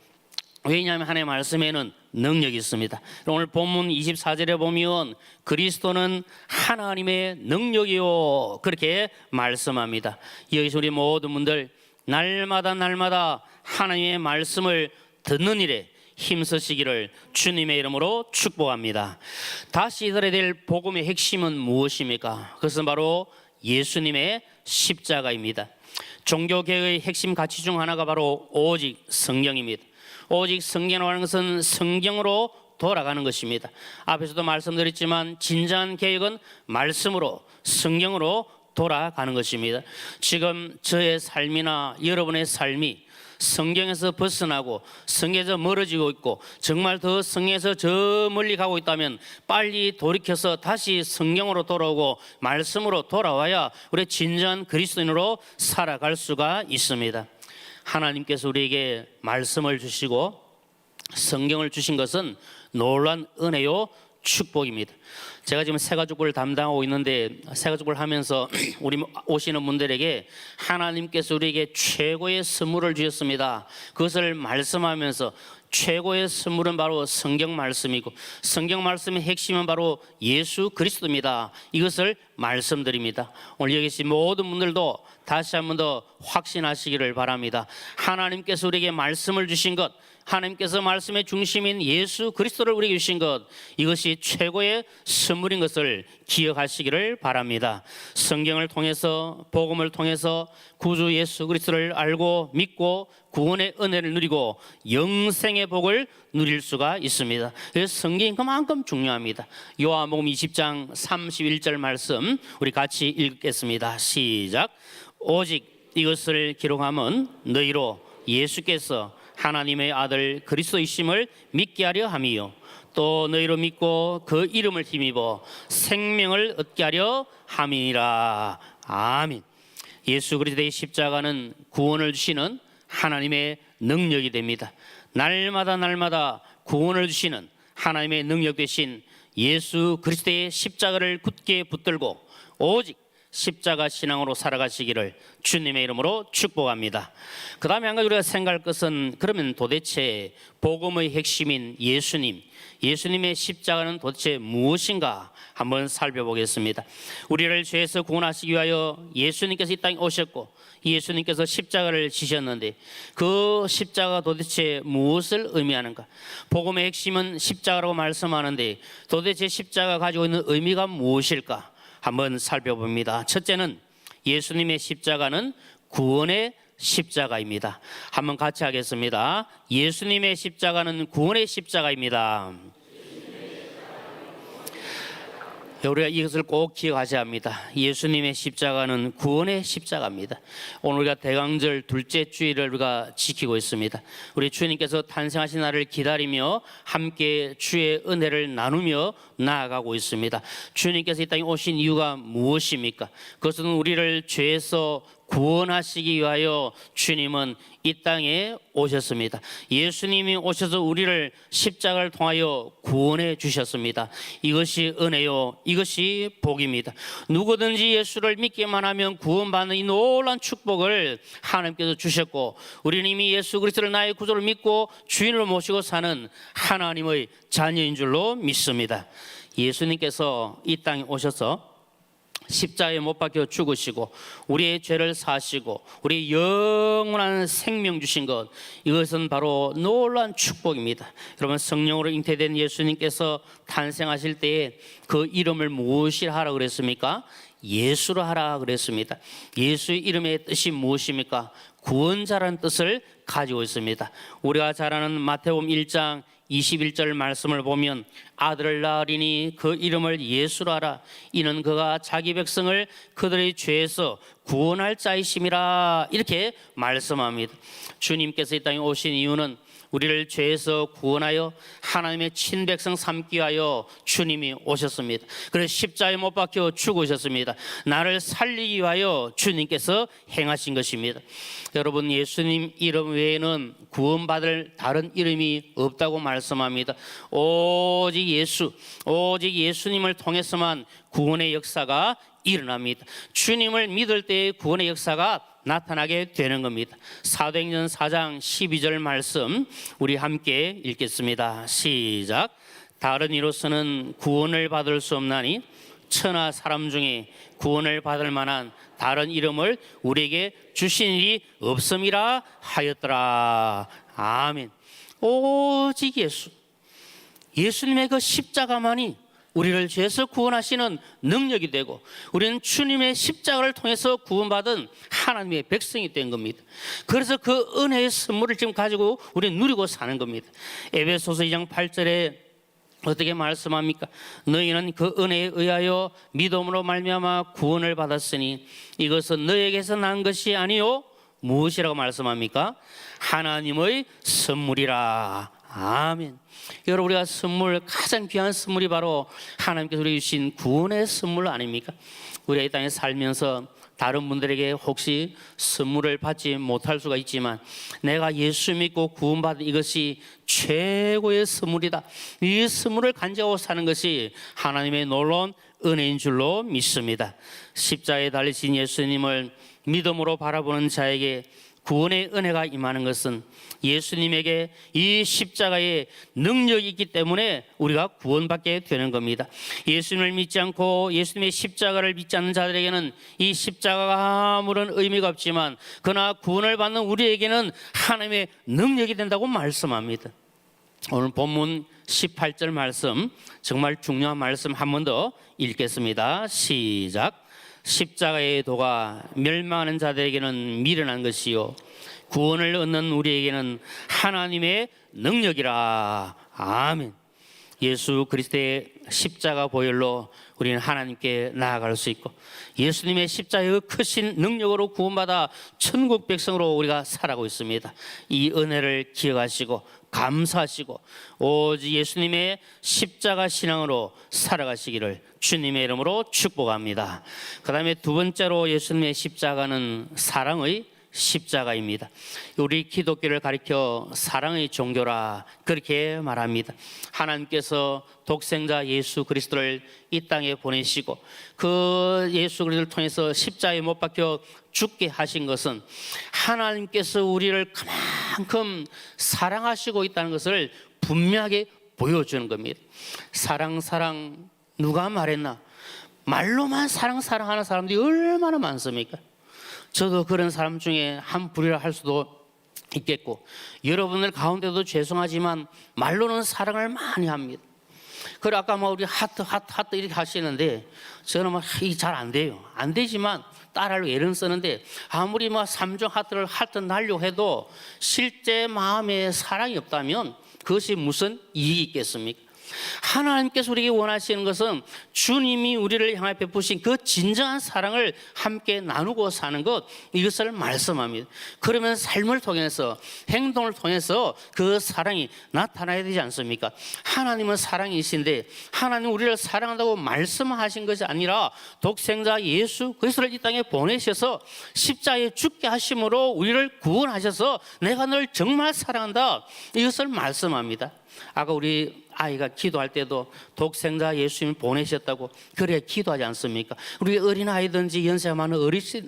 왜냐하면 하나님의 말씀에는 능력이 있습니다. 오늘 본문 24절에 보면 그리스도는 하나님의 능력이요, 그렇게 말씀합니다. 여기서 우리 모든 분들 날마다 하나님의 말씀을 듣는 일에 힘쓰시기를 주님의 이름으로 축복합니다. 다시 들어야 될 복음의 핵심은 무엇입니까? 그것은 바로 예수님의 십자가입니다. 종교개혁의 핵심 가치 중 하나가 바로 오직 성경입니다. 오직 성경이라고 하는 것은 성경으로 돌아가는 것입니다. 앞에서도 말씀드렸지만 진정한 개혁은 말씀으로, 성경으로 돌아가는 것입니다. 지금 저의 삶이나 여러분의 삶이 성경에서 벗어나고 성경에서 멀어지고 있고 정말 더 성경에서 저 멀리 가고 있다면 빨리 돌이켜서 다시 성경으로 돌아오고 말씀으로 돌아와야 우리 진정한 그리스도인으로 살아갈 수가 있습니다. 하나님께서 우리에게 말씀을 주시고 성경을 주신 것은 놀라운 은혜요 축복입니다. 제가 지금 새가족부를 담당하고 있는데 새가족부를 하면서 우리 오시는 분들에게 하나님께서 우리에게 최고의 선물을 주셨습니다. 그것을 말씀하면서 최고의 선물은 바로 성경 말씀이고 성경 말씀의 핵심은 바로 예수 그리스도입니다. 이것을 말씀드립니다. 오늘 여기 계신 모든 분들도 다시 한 번 더 확신하시기를 바랍니다. 하나님께서 우리에게 말씀을 주신 것, 하나님께서 말씀의 중심인 예수 그리스도를 우리에게 주신 것, 이것이 최고의 선물입니다. 선물인 것을 기억하시기를 바랍니다. 성경을 통해서 복음을 통해서 구주 예수 그리스도를 알고 믿고 구원의 은혜를 누리고 영생의 복을 누릴 수가 있습니다. 그래서 성경이 그만큼 중요합니다. 요한복음 20장 31절 말씀 우리 같이 읽겠습니다. 시작. 오직 이것을 기록함은 너희로 예수께서 하나님의 아들 그리스도이심을 믿게 하려 함이요 또 너희로 믿고 그 이름을 힘입어 생명을 얻게 하려 함이니라. 아멘. 예수 그리스도의 십자가는 구원을 주시는 하나님의 능력이 됩니다. 날마다 구원을 주시는 하나님의 능력 되신 예수 그리스도의 십자가를 굳게 붙들고 오직 십자가 신앙으로 살아가시기를 주님의 이름으로 축복합니다. 그 다음에 한 가지 우리가 생각할 것은 그러면 도대체 복음의 핵심인 예수님의 십자가는 도대체 무엇인가 한번 살펴보겠습니다. 우리를 죄에서 구원하시기 위하여 예수님께서 이 땅에 오셨고 예수님께서 십자가를 지셨는데 그 십자가가 도대체 무엇을 의미하는가? 복음의 핵심은 십자가라고 말씀하는데 도대체 십자가가 가지고 있는 의미가 무엇일까? 한번 살펴봅니다. 첫째는 예수님의 십자가는 구원의 십자가입니다. 한번 같이 하겠습니다. 예수님의 십자가는 구원의 십자가입니다. 우리가 이것을 꼭 기억하셔야 합니다. 예수님의 십자가는 구원의 십자가입니다. 오늘 우리가 대강절 둘째 주일을 우리가 지키고 있습니다. 우리 주님께서 탄생하신 날을 기다리며 함께 주의 은혜를 나누며 나아가고 있습니다. 주님께서 이 땅에 오신 이유가 무엇입니까? 그것은 우리를 죄에서 구원하시기 위하여 주님은 이 땅에 오셨습니다. 예수님이 오셔서 우리를 십자가를 통하여 구원해 주셨습니다. 이것이 은혜요, 이것이 복입니다. 누구든지 예수를 믿기만 하면 구원받는 이 놀라운 축복을 하나님께서 주셨고 우리는 이미 예수 그리스도를 나의 구주를 믿고 주인으로 모시고 사는 하나님의 자녀인 줄로 믿습니다. 예수님께서 이 땅에 오셔서 십자가에 못 박혀 죽으시고 우리의 죄를 사시고 우리 영원한 생명 주신 것, 이것은 바로 놀라운 축복입니다. 여러분, 성령으로 잉태된 예수님께서 탄생하실 때에 그 이름을 무엇이라 하라 그랬습니까? 예수로 하라 그랬습니다. 예수의 이름의 뜻이 무엇입니까? 구원자라는 뜻을 가지고 있습니다. 우리가 잘 아는 마태복음 1장 21절 말씀을 보면 아들을 낳으리니 그 이름을 예수로 하라. 이는 그가 자기 백성을 그들의 죄에서 구원할 자이심이라. 이렇게 말씀합니다. 주님께서 이 땅에 오신 이유는 우리를 죄에서 구원하여 하나님의 친백성 삼기 위하여 주님이 오셨습니다. 그래서 십자가에 못 박혀 죽으셨습니다. 나를 살리기 위하여 주님께서 행하신 것입니다. 여러분, 예수님 이름 외에는 구원받을 다른 이름이 없다고 말씀합니다. 오직 예수님을 통해서만 구원의 역사가 일어납니다. 주님을 믿을 때의 구원의 역사가 나타나게 되는 겁니다. 사도행전 4장 12절 말씀 우리 함께 읽겠습니다. 시작. 다른 이로서는 구원을 받을 수 없나니 천하 사람 중에 구원을 받을 만한 다른 이름을 우리에게 주신 일이 없음이라 하였더라. 아멘. 오직 예수님의 그 십자가만이 우리를 죄에서 구원하시는 능력이 되고 우리는 주님의 십자가를 통해서 구원받은 하나님의 백성이 된 겁니다. 그래서 그 은혜의 선물을 지금 가지고 우리는 누리고 사는 겁니다. 에베소서 2장 8절에 어떻게 말씀합니까? 너희는 그 은혜에 의하여 믿음으로 말미암아 구원을 받았으니 이것은 너에게서 난 것이 아니요 무엇이라고 말씀합니까? 하나님의 선물이라. 아멘. 여러분, 우리가 가장 귀한 선물이 바로 하나님께서 우리에게 주신 구원의 선물 아닙니까? 우리가 이 땅에 살면서 다른 분들에게 혹시 선물을 받지 못할 수가 있지만 내가 예수 믿고 구원받은 이것이 최고의 선물이다. 이 선물을 간직하고 사는 것이 하나님의 놀라운 은혜인 줄로 믿습니다. 십자가에 달리신 예수님을 믿음으로 바라보는 자에게 구원의 은혜가 임하는 것은 예수님에게 이 십자가의 능력이 있기 때문에 우리가 구원받게 되는 겁니다. 예수님을 믿지 않고 예수님의 십자가를 믿지 않는 자들에게는 이 십자가가 아무런 의미가 없지만 그러나 구원을 받는 우리에게는 하나님의 능력이 된다고 말씀합니다. 오늘 본문 18절 말씀, 정말 중요한 말씀 한 번 더 읽겠습니다. 시작. 십자가의 도가 멸망하는 자들에게는 미련한 것이요 구원을 얻는 우리에게는 하나님의 능력이라. 아멘. 예수 그리스도의 십자가 보혈로 우리는 하나님께 나아갈 수 있고, 예수님의 십자가의 크신 능력으로 구원받아 천국 백성으로 우리가 살아가고 있습니다. 이 은혜를 기억하시고 감사하시고 오직 예수님의 십자가 신앙으로 살아가시기를 주님의 이름으로 축복합니다. 그 다음에 두 번째로 예수님의 십자가는 사랑의 십자가입니다. 우리 기독교를 가리켜 사랑의 종교라 그렇게 말합니다. 하나님께서 독생자 예수 그리스도를 이 땅에 보내시고 그 예수 그리스도를 통해서 십자가에 못 박혀 죽게 하신 것은 하나님께서 우리를 그만큼 사랑하시고 있다는 것을 분명하게 보여주는 겁니다. 사랑 누가 말했나? 말로만 사랑하는 사람들이 얼마나 많습니까? 저도 그런 사람 중에 한 부류라 할 수도 있겠고, 여러분들 가운데도 죄송하지만 말로는 사랑을 많이 합니다. 그리고 아까 우리 하트 이렇게 하시는데 저는 잘 안 돼요. 안 되지만 따라하려고 애를 쓰는데 아무리 3종 하트를 날려 해도 실제 마음에 사랑이 없다면 그것이 무슨 이익이 있겠습니까? 하나님께서 우리에게 원하시는 것은 주님이 우리를 향해 베푸신 그 진정한 사랑을 함께 나누고 사는 것, 이것을 말씀합니다. 그러면 삶을 통해서 행동을 통해서 그 사랑이 나타나야 되지 않습니까? 하나님은 사랑이신데 하나님 우리를 사랑한다고 말씀하신 것이 아니라 독생자 예수 그리스도를 이 땅에 보내셔서 십자가에 죽게 하심으로 우리를 구원하셔서 내가 널 정말 사랑한다, 이것을 말씀합니다. 아까 우리 아이가 기도할 때도 독생자 예수님을 보내셨다고 그래 기도하지 않습니까? 우리 어린아이든지 연세가 많은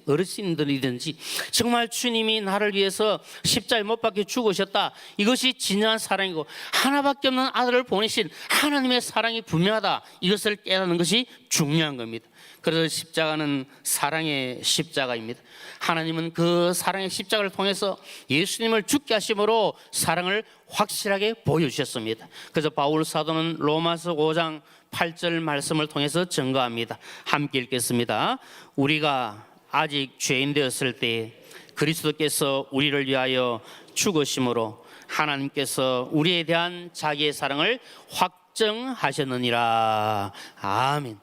어르신들이든지 정말 주님이 나를 위해서 십자가에 못 박혀 죽으셨다, 이것이 진정한 사랑이고 하나밖에 없는 아들을 보내신 하나님의 사랑이 분명하다, 이것을 깨닫는 것이 중요한 겁니다. 그래서 십자가는 사랑의 십자가입니다. 하나님은 그 사랑의 십자가를 통해서 예수님을 죽게 하심으로 사랑을 확실하게 보여주셨습니다. 그래서 바울 사도는 로마서 5장 8절 말씀을 통해서 증거합니다. 함께 읽겠습니다. 우리가 아직 죄인 되었을 때 그리스도께서 우리를 위하여 죽으심으로 하나님께서 우리에 대한 자기의 사랑을 확증하셨느니라. 아멘.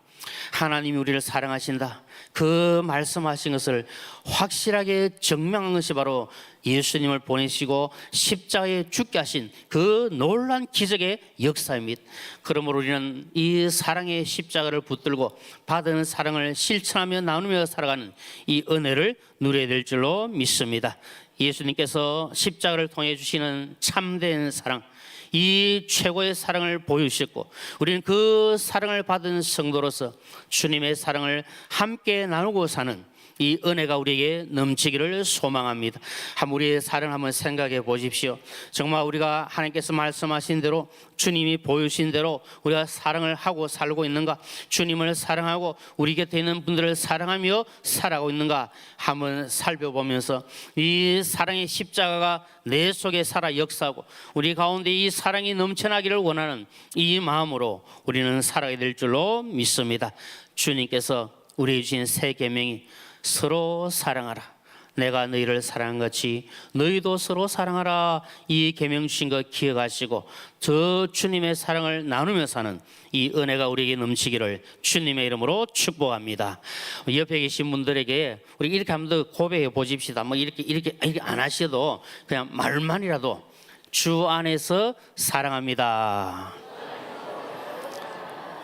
하나님이 우리를 사랑하신다, 그 말씀하신 것을 확실하게 증명한 것이 바로 예수님을 보내시고 십자가에 죽게 하신 그 놀라운 기적의 역사입니다. 그러므로 우리는 이 사랑의 십자가를 붙들고 받은 사랑을 실천하며 나누며 살아가는 이 은혜를 누려야 될 줄로 믿습니다. 예수님께서 십자가를 통해 주시는 참된 사랑, 이 최고의 사랑을 보여주셨고 우리는 그 사랑을 받은 성도로서 주님의 사랑을 함께 나누고 사는 이 은혜가 우리에게 넘치기를 소망합니다. 우리의 사랑을 한번 생각해 보십시오. 정말 우리가 하나님께서 말씀하신 대로 주님이 보여주신 대로 우리가 사랑을 하고 살고 있는가? 주님을 사랑하고 우리 곁에 있는 분들을 사랑하며 살아가고 있는가? 한번 살펴보면서 이 사랑의 십자가가 내 속에 살아 역사하고 우리 가운데 이 사랑이 넘쳐나기를 원하는 이 마음으로 우리는 살아가야 될 줄로 믿습니다. 주님께서 우리에게 주신 새 계명이 서로 사랑하라, 내가 너희를 사랑한 같이 너희도 서로 사랑하라, 이 계명 주신 것 기억하시고 저 주님의 사랑을 나누며 사는 이 은혜가 우리에게 넘치기를 주님의 이름으로 축복합니다. 옆에 계신 분들에게 우리 이렇게 한번 더 고백해 보십시다. 이렇게 안 하셔도 그냥 말만이라도 주 안에서 사랑합니다.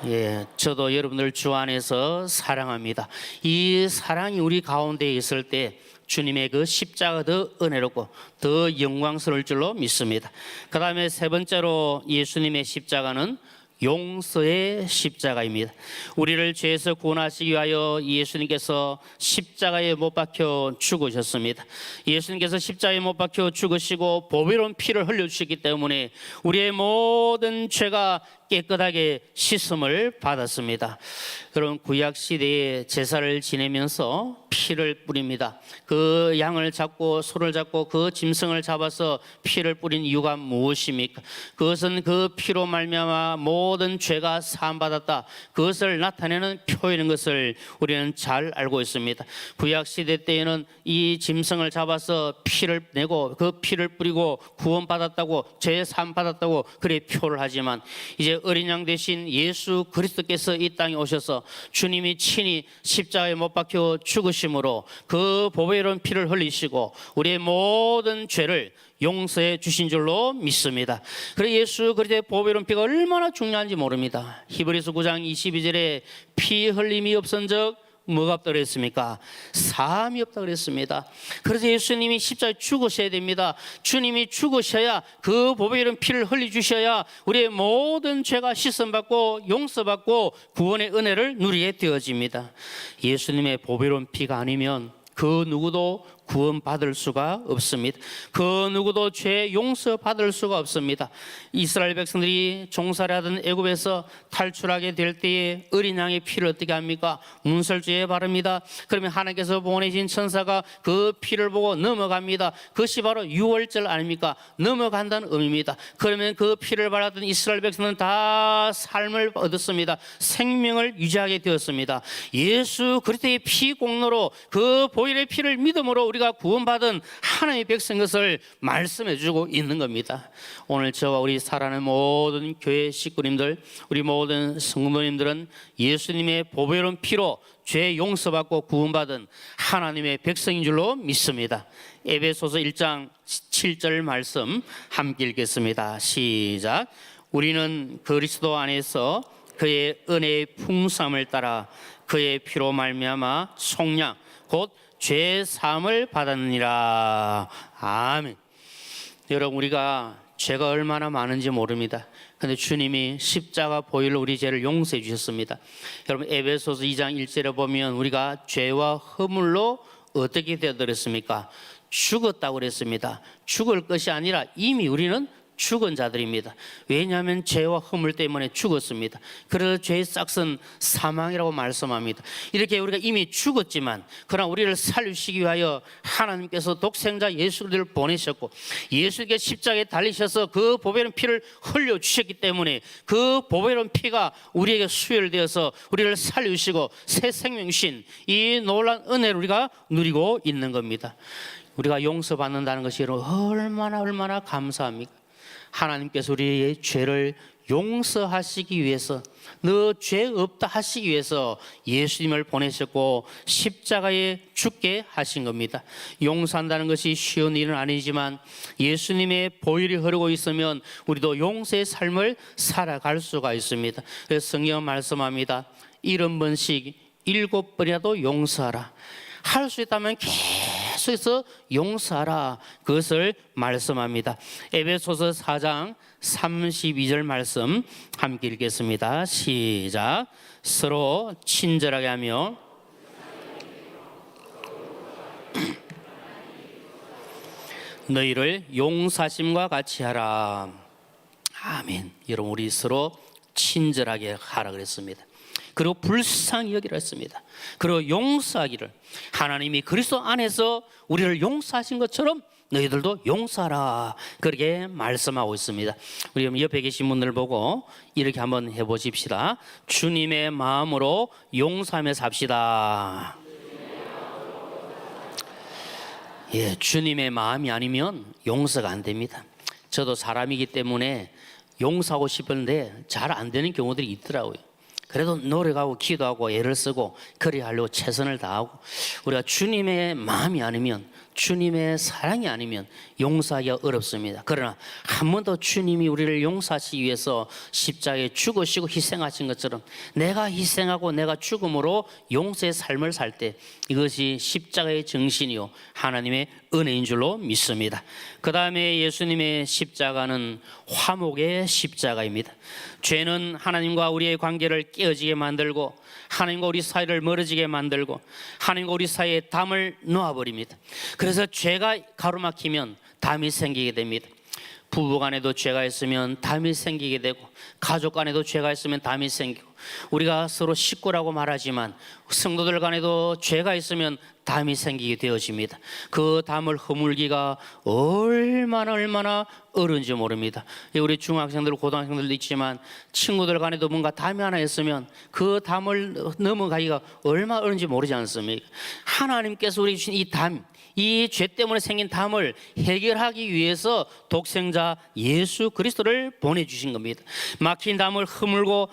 예, 저도 여러분들 주 안에서 사랑합니다. 이 사랑이 우리 가운데 있을 때 주님의 그 십자가가 더 은혜롭고 더 영광스러울 줄로 믿습니다. 그 다음에 세 번째로 예수님의 십자가는 용서의 십자가입니다. 우리를 죄에서 구원하시기 위하여 예수님께서 십자가에 못 박혀 죽으셨습니다. 예수님께서 십자가에 못 박혀 죽으시고 보배로운 피를 흘려주셨기 때문에 우리의 모든 죄가 깨끗하게 씻음을 받았습니다. 여러분, 구약 시대에 제사를 지내면서 피를 뿌립니다. 그 양을 잡고 소를 잡고 그 짐승을 잡아서 피를 뿌린 이유가 무엇입니까? 그것은 그 피로 말미암아 모든 죄가 사함받았다, 그것을 나타내는 표현인 것을 우리는 잘 알고 있습니다. 구약 시대 때에는 이 짐승을 잡아서 피를 내고 그 피를 뿌리고 구원받았다고, 죄 사함받았다고 그래 표를 하지만, 이제 어린 양 대신 예수 그리스도께서 이 땅에 오셔서 주님이 친히 십자가에 못 박혀 죽으심으로 그 보배로운 피를 흘리시고 우리의 모든 죄를 용서해 주신 줄로 믿습니다. 그래서 예수 그리스도의 보배로운 피가 얼마나 중요한지 모릅니다. 히브리서 9장 22절에 피 흘림이 없은즉 뭐가 없다 그랬습니까? 사함이 없다 그랬습니다. 그래서 예수님이 십자가에 죽으셔야 됩니다. 주님이 죽으셔야, 그 보배로운 피를 흘려주셔야 우리의 모든 죄가 씻음받고 용서받고 구원의 은혜를 누리게 되어집니다. 예수님의 보배로운 피가 아니면 그 누구도 구원받을 수가 없습니다. 그 누구도 죄 용서받을 수가 없습니다. 이스라엘 백성들이 종살이 하던 애굽에서 탈출하게 될 때에 어린 양의 피를 어떻게 합니까? 문설주에 바릅니다. 그러면 하나님께서 보내신 천사가 그 피를 보고 넘어갑니다. 그것이 바로 유월절 아닙니까? 넘어간다는 의미입니다. 그러면 그 피를 발랐던 이스라엘 백성은 다 삶을 얻었습니다. 생명을 유지하게 되었습니다. 예수 그리스도의 피 공로로, 그 보혈의 피를 믿음으로 우리가 구원받은 하나님의 백성인 것을 말씀해 주고 있는 겁니다. 오늘 저와 우리 사랑하는 모든 교회 식구님들, 우리 모든 성도님들은 예수님의 보배로운 피로 죄 용서받고 구원받은 하나님의 백성인 줄로 믿습니다. 에베소서 1장 7절 말씀 함께 읽겠습니다. 시작. 우리는 그리스도 안에서 그의 은혜의 풍성함을 따라 그의 피로 말미암아 속량 곧 죄 사함을 받았느니라. 아멘. 여러분, 우리가 죄가 얼마나 많은지 모릅니다. 근데 주님이 십자가 보혈로 우리 죄를 용서해 주셨습니다. 여러분, 에베소서 2장 1절에 보면 우리가 죄와 허물로 어떻게 되어들었습니까? 죽었다고 그랬습니다. 죽을 것이 아니라 이미 우리는 죽은 자들입니다. 왜냐하면 죄와 허물 때문에 죽었습니다. 그래서 죄의 싹은 사망이라고 말씀합니다. 이렇게 우리가 이미 죽었지만, 그러나 우리를 살리시기 위하여 하나님께서 독생자 예수를 보내셨고, 예수께 십자가에 달리셔서 그 보배로운 피를 흘려주셨기 때문에 그 보배로운 피가 우리에게 수혈되어서 우리를 살리시고 새 생명 주신 이 놀라운 은혜를 우리가 누리고 있는 겁니다. 우리가 용서받는다는 것이 얼마나 감사합니까? 하나님께서 우리의 죄를 용서하시기 위해서, 너 죄 없다 하시기 위해서 예수님을 보내셨고 십자가에 죽게 하신 겁니다. 용서한다는 것이 쉬운 일은 아니지만 예수님의 보혈이 흐르고 있으면 우리도 용서의 삶을 살아갈 수가 있습니다. 그래서 성경은 말씀합니다. 70번씩 7번이라도 용서하라. 할 수 있다면 계속해서 용서하라, 그것을 말씀합니다. 에베소서 4장 32절 말씀 함께 읽겠습니다. 시작. 서로 친절하게 하며 너희를 용사심과 같이 하라. 아멘. 여러분, 우리 서로 친절하게 하라 그랬습니다. 그리고 불쌍히 여기라 했습니다. 그리고 용서하기를, 하나님이 그리스도 안에서 우리를 용서하신 것처럼 너희들도 용서하라, 그렇게 말씀하고 있습니다. 우리 옆에 계신 분들 보고 이렇게 한번 해보십시다. 주님의 마음으로 용서하며 삽시다. 예, 주님의 마음이 아니면 용서가 안 됩니다. 저도 사람이기 때문에 용서하고 싶은데 잘 안 되는 경우들이 있더라고요. 그래도 노력하고 기도하고 애를 쓰고 그래야 하려고 최선을 다하고, 우리가 주님의 마음이 아니면, 주님의 사랑이 아니면 용서하기가 어렵습니다. 그러나 한 번 더 주님이 우리를 용서하시기 위해서 십자가에 죽으시고 희생하신 것처럼 내가 희생하고 내가 죽음으로 용서의 삶을 살 때, 이것이 십자가의 정신이요 하나님의 은혜인 줄로 믿습니다. 그 다음에 예수님의 십자가는 화목의 십자가입니다. 죄는 하나님과 우리의 관계를 깨어지게 만들고, 하나님과 우리 사이를 멀어지게 만들고, 하나님과 우리 사이에 담을 놓아버립니다. 그래서 죄가 가로막히면 담이 생기게 됩니다. 부부 간에도 죄가 있으면 담이 생기게 되고 가족 간에도 죄가 있으면 담이 생기고 우리가 서로 식구라고 말하지만 성도들 간에도 죄가 있으면 담이 생기게 되어집니다. 그 담을 허물기가 얼마나 어려운지 모릅니다. 우리 중학생들 고등학생들도 있지만 친구들 간에도 뭔가 담이 하나 있으면 그 담을 넘어가기가 얼마나 어려운지 모르지 않습니까? 하나님께서 우리 주신 이 담, 이 죄 때문에 생긴 담을 해결하기 위해서 독생자 예수 그리스도를 보내주신 겁니다. 막힌 담을 허물고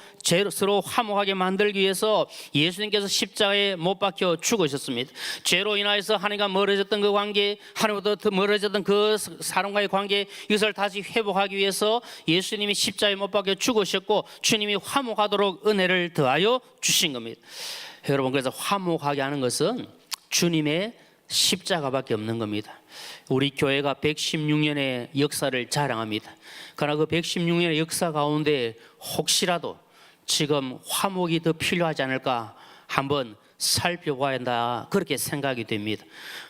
서로 화목하게 만들기 위해서 예수님께서 십자가에 못 박혀 죽으셨습니다. 죄로 인하여서 하나님과 멀어졌던 그 관계, 하나님부터 멀어졌던 그 사람과의 관계, 이것을 다시 회복하기 위해서 예수님이 십자가에 못 박혀 죽으셨고 주님이 화목하도록 은혜를 더하여 주신 겁니다. 여러분, 그래서 화목하게 하는 것은 주님의 십자가밖에 없는 겁니다. 우리 교회가 116년의 역사를 자랑합니다. 그러나 그 116년의 역사 가운데 혹시라도 지금 화목이 더 필요하지 않을까 한번 살펴봐야 한다, 그렇게 생각이 됩니다.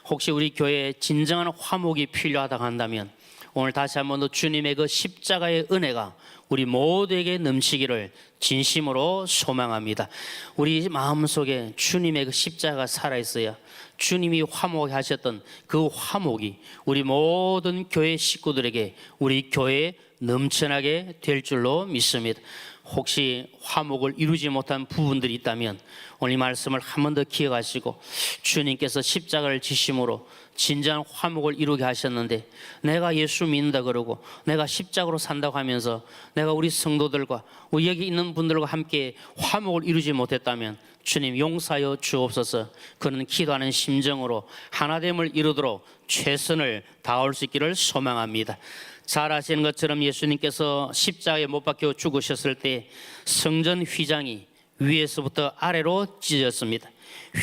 혹시 우리 교회에 진정한 화목이 필요하다고 한다면 오늘 다시 한번 더 주님의 그 십자가의 은혜가 우리 모두에게 넘치기를 진심으로 소망합니다. 우리 마음속에 주님의 그 십자가가 살아있어야 주님이 화목하게 하셨던 그 화목이 우리 모든 교회 식구들에게, 우리 교회에 넘쳐나게 될 줄로 믿습니다. 혹시 화목을 이루지 못한 부분들이 있다면 오늘 이 말씀을 한 번 더 기억하시고, 주님께서 십자가를 지심으로 진정한 화목을 이루게 하셨는데 내가 예수 믿는다 그러고 내가 십자가로 산다고 하면서 내가 우리 성도들과 우리 여기 있는 분들과 함께 화목을 이루지 못했다면 주님 용서하여 주옵소서. 그는 기도하는 심정으로 하나됨을 이루도록 최선을 다할 수 있기를 소망합니다. 잘 아시는 것처럼 예수님께서 십자가에 못 박혀 죽으셨을 때 성전 휘장이 위에서부터 아래로 찢어졌습니다.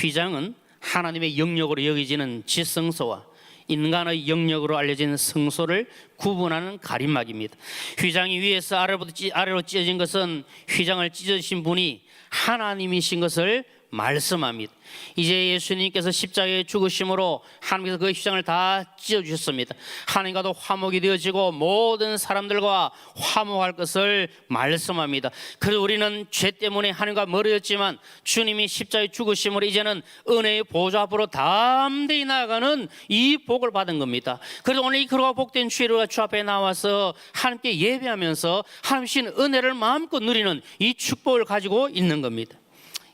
휘장은 하나님의 영역으로 여기지는 지성소와 인간의 영역으로 알려진 성소를 구분하는 가림막입니다. 휘장이 위에서 아래로 찢어진 것은 휘장을 찢어주신 분이 하나님이신 것을 말씀합니다. 이제 예수님께서 십자가에 죽으심으로 하나님께서 그 휘장을 다 찢어주셨습니다. 하나님과도 화목이 되어지고 모든 사람들과 화목할 것을 말씀합니다. 그래서 우리는 죄 때문에 하나님과 멀어졌지만 주님이 십자가에 죽으심으로 이제는 은혜의 보좌 앞으로 담대히 나아가는 이 복을 받은 겁니다. 그래서 오늘 이 그러고 복된 주일과 주 앞에 나와서 하나님께 예배하면서 하나님 주신 은혜를 마음껏 누리는 이 축복을 가지고 있는 겁니다.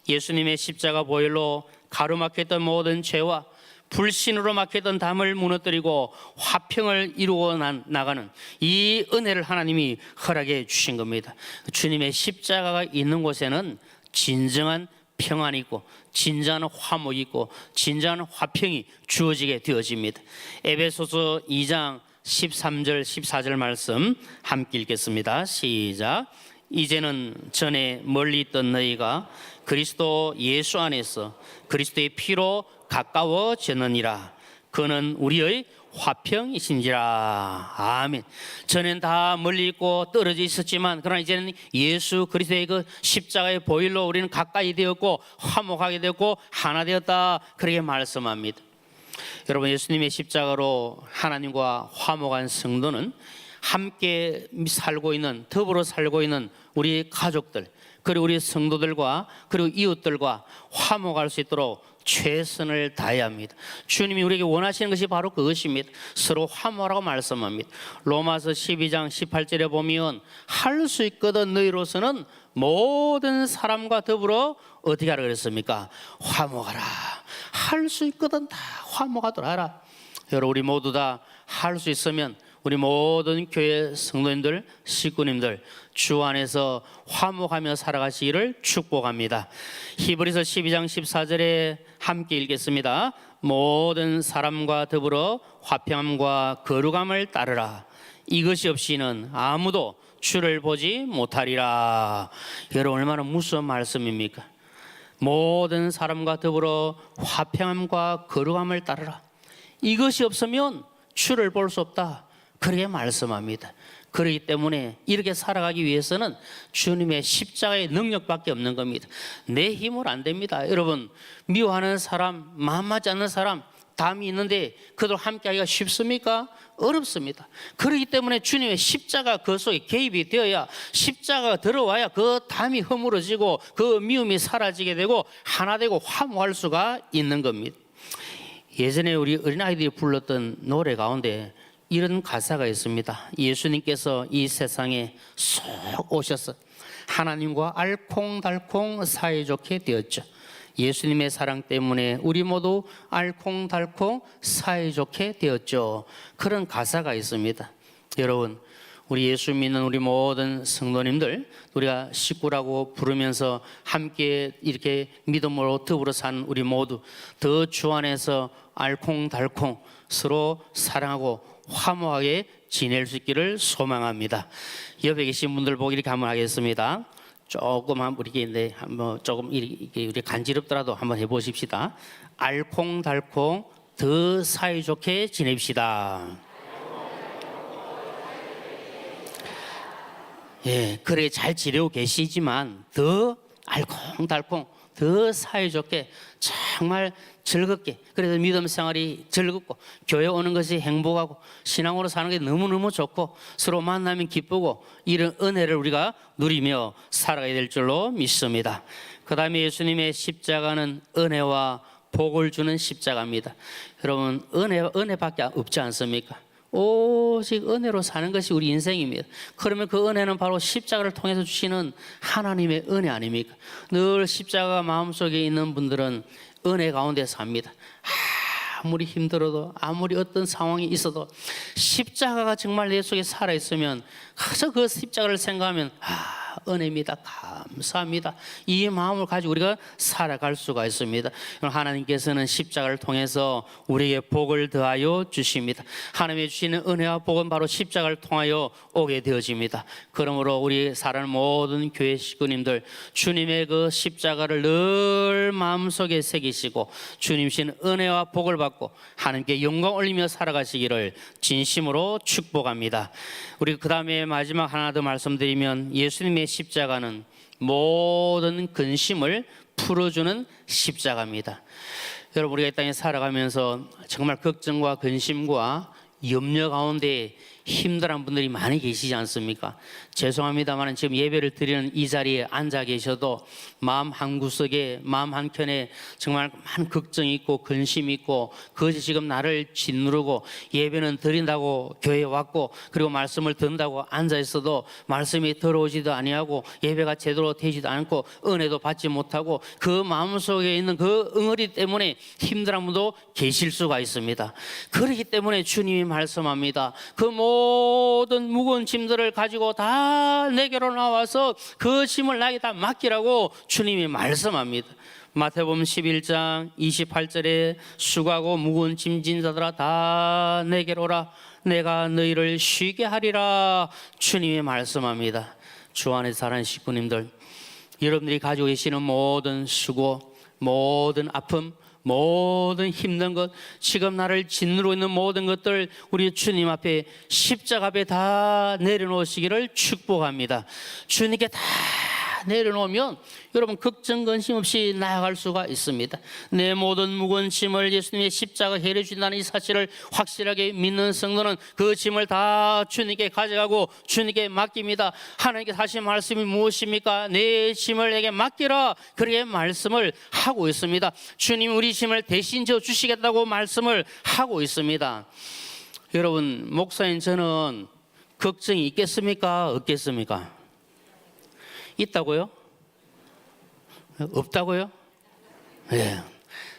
예수님의 십자가 보혈로 가로막혔던 모든 죄와 불신으로 막혔던 담을 무너뜨리고 화평을 이루어 나가는 이 은혜를 하나님이 허락해 주신 겁니다. 주님의 십자가가 있는 곳에는 진정한 평안이 있고 진정한 화목이 있고 진정한 화평이 주어지게 되어집니다. 에베소서 2장 13절 14절 말씀 함께 읽겠습니다. 시작. 이제는 전에 멀리 있던 너희가 그리스도 예수 안에서 그리스도의 피로 가까워졌느니라. 그는 우리의 화평이신지라. 아멘. 전엔 다 멀리 있고 떨어져 있었지만 그러나 이제는 예수 그리스도의 그 십자가의 보혈로 우리는 가까이 되었고 화목하게 되었고 하나 되었다, 그렇게 말씀합니다. 여러분, 예수님의 십자가로 하나님과 화목한 성도는 함께 살고 있는, 더불어 살고 있는 우리 가족들, 그리고 우리 성도들과 그리고 이웃들과 화목할 수 있도록 최선을 다해야 합니다. 주님이 우리에게 원하시는 것이 바로 그것입니다. 서로 화목하라고 말씀합니다. 로마서 12장 18절에 보면 할 수 있거든 너희로서는 모든 사람과 더불어 어떻게 하라 그랬습니까? 화목하라. 할 수 있거든 다 화목하도록 하라. 여러분, 우리 모두 다 할 수 있으면 우리 모든 교회 성도님들, 식구님들 주 안에서 화목하며 살아가시기를 축복합니다. 히브리서 12장 14절에 함께 읽겠습니다. 모든 사람과 더불어 화평함과 거룩함을 따르라. 이것이 없이는 아무도 주를 보지 못하리라. 여러분, 얼마나 무서운 말씀입니까? 모든 사람과 더불어 화평함과 거룩함을 따르라. 이것이 없으면 주를 볼 수 없다, 그렇게 말씀합니다. 그렇기 때문에 이렇게 살아가기 위해서는 주님의 십자가의 능력밖에 없는 겁니다. 내 힘으로 안 됩니다. 여러분, 미워하는 사람, 마음 맞지 않는 사람 담이 있는데 그들 함께하기가 쉽습니까? 어렵습니다. 그렇기 때문에 주님의 십자가 그 속에 개입이 되어야 십자가가 들어와야 그 담이 허물어지고 그 미움이 사라지게 되고 하나 되고 화목할 수가 있는 겁니다. 예전에 우리 어린아이들이 불렀던 노래 가운데 이런 가사가 있습니다. 예수님께서 이 세상에 쏙 오셔서 하나님과 알콩달콩 사이좋게 되었죠. 예수님의 사랑 때문에 우리 모두 알콩달콩 사이좋게 되었죠. 그런 가사가 있습니다. 여러분, 우리 예수 믿는 우리 모든 성도님들, 우리가 식구라고 부르면서 함께 이렇게 믿음으로 더불어 사는 우리 모두 더 주 안에서 알콩달콩 서로 사랑하고 화목하게 지낼 수 있기를 소망합니다. 옆에 계신 분들 보고 이렇게 한번 하겠습니다. 조금만 우리인데 한번 조금 이렇게 우리 간지럽더라도 한번 해보십시다. 알콩달콩 더 사이좋게 지냅시다. 예, 그래 잘 지내고 계시지만 더 알콩달콩 더 사이좋게 정말 즐겁게, 그래서 믿음 생활이 즐겁고 교회 오는 것이 행복하고 신앙으로 사는 게 너무너무 좋고 서로 만나면 기쁘고 이런 은혜를 우리가 누리며 살아가야 될 줄로 믿습니다. 그 다음에 예수님의 십자가는 은혜와 복을 주는 십자가입니다. 여러분, 은혜밖에 없지 않습니까? 오직 은혜로 사는 것이 우리 인생입니다. 그러면 그 은혜는 바로 십자가를 통해서 주시는 하나님의 은혜 아닙니까? 늘 십자가가 마음속에 있는 분들은 은혜 가운데 삽니다. 아무리 힘들어도 아무리 어떤 상황이 있어도 십자가가 정말 내 속에 살아있으면 그저 그 십자가를 생각하면 은혜입니다. 감사합니다. 이 마음을 가지고 우리가 살아갈 수가 있습니다. 하나님께서는 십자가를 통해서 우리에게 복을 더하여 주십니다. 하나님이 주시는 은혜와 복은 바로 십자가를 통하여 오게 되어집니다. 그러므로 우리 사랑하는 모든 교회 식구님들, 주님의 그 십자가를 늘 마음속에 새기시고 주님 신 은혜와 복을 받고 하나님께 영광 올리며 살아가시기를 진심으로 축복합니다. 우리 그 다음에 마지막 하나 더 말씀드리면, 예수님의 십자가는 모든 근심을 풀어주는 십자가입니다. 여러분, 우리가 이 땅에 살아가면서 정말 걱정과 근심과 염려 가운데 힘들어하는 분들이 많이 계시지 않습니까? 죄송합니다만 지금 예배를 드리는 이 자리에 앉아 계셔도 마음 한구석에, 마음 한켠에 정말 많은 걱정이 있고 근심이 있고 그것이 지금 나를 짓누르고 예배는 드린다고 교회에 왔고 그리고 말씀을 듣는다고 앉아 있어도 말씀이 들어오지도 아니하고 예배가 제대로 되지도 않고 은혜도 받지 못하고 그 마음속에 있는 그 응어리 때문에 힘들어하는 분도 계실 수가 있습니다. 그렇기 때문에 주님이 말씀합니다. 그 모든 무거운 짐들을 가지고 다 내게로 나와서 그 짐을 나에게 다 맡기라고 주님이 말씀합니다. 마태복음 11장 28절에 수고하고 무거운 짐진 자들아 다 내게로 오라, 내가 너희를 쉬게 하리라 주님이 말씀합니다. 주 안에 사랑하는 식구님들, 여러분들이 가지고 계시는 모든 수고, 모든 아픔, 모든 힘든 것, 지금 나를 짓누르고 있는 모든 것들 우리 주님 앞에 십자가 앞에 다 내려놓으시기를 축복합니다. 주님께 다 내려놓으면 여러분 걱정 근심 없이 나아갈 수가 있습니다. 내 모든 무거운 짐을 예수님의 십자가 해결해 주신다는 이 사실을 확실하게 믿는 성도는 그 짐을 다 주님께 가져가고 주님께 맡깁니다. 하나님께서 하신 말씀이 무엇입니까? 내 짐을 내게 맡기라, 그렇게 말씀을 하고 있습니다. 주님 우리 짐을 대신 져 주시겠다고 말씀을 하고 있습니다. 여러분, 목사인 저는 걱정이 있겠습니까? 없겠습니까? 있다고요? 없다고요? 예.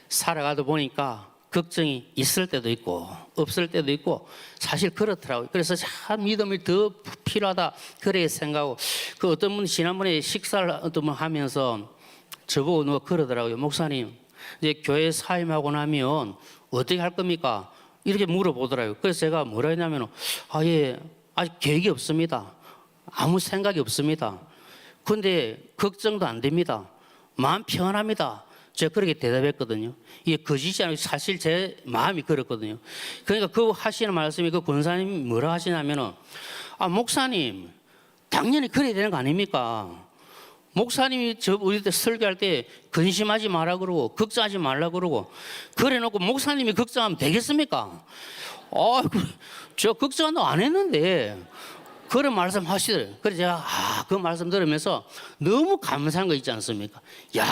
살아가다 보니까 걱정이 있을 때도 있고 없을 때도 있고 사실 그렇더라고요. 그래서 참 믿음이 더 필요하다 그렇게 생각하고, 그 어떤 분 지난번에 식사를 어떤 분 하면서 저보고 누가 그러더라고요. 목사님, 이제 교회 사임하고 나면 어떻게 할 겁니까? 이렇게 물어보더라고요. 그래서 제가 뭐라 했냐면 아직 계획이 없습니다. 아무 생각이 없습니다. 근데 걱정도 안 됩니다. 마음 평안합니다. 제가 그렇게 대답했거든요. 이게 거짓이 아니고 사실 제 마음이 그렇거든요. 그러니까 그 하시는 말씀이, 그 권사님이 뭐라 하시냐면은 목사님 당연히 그래야 되는 거 아닙니까? 목사님이 저 우리 때 설교할 때 근심하지 말라 그러고 걱정하지 말라 그러고 그래놓고 목사님이 걱정하면 되겠습니까? 저 걱정한다고 안 했는데 그런 말씀 하시더래요. 그래서 제가 그 말씀 들으면서 너무 감사한 거 있지 않습니까? 야,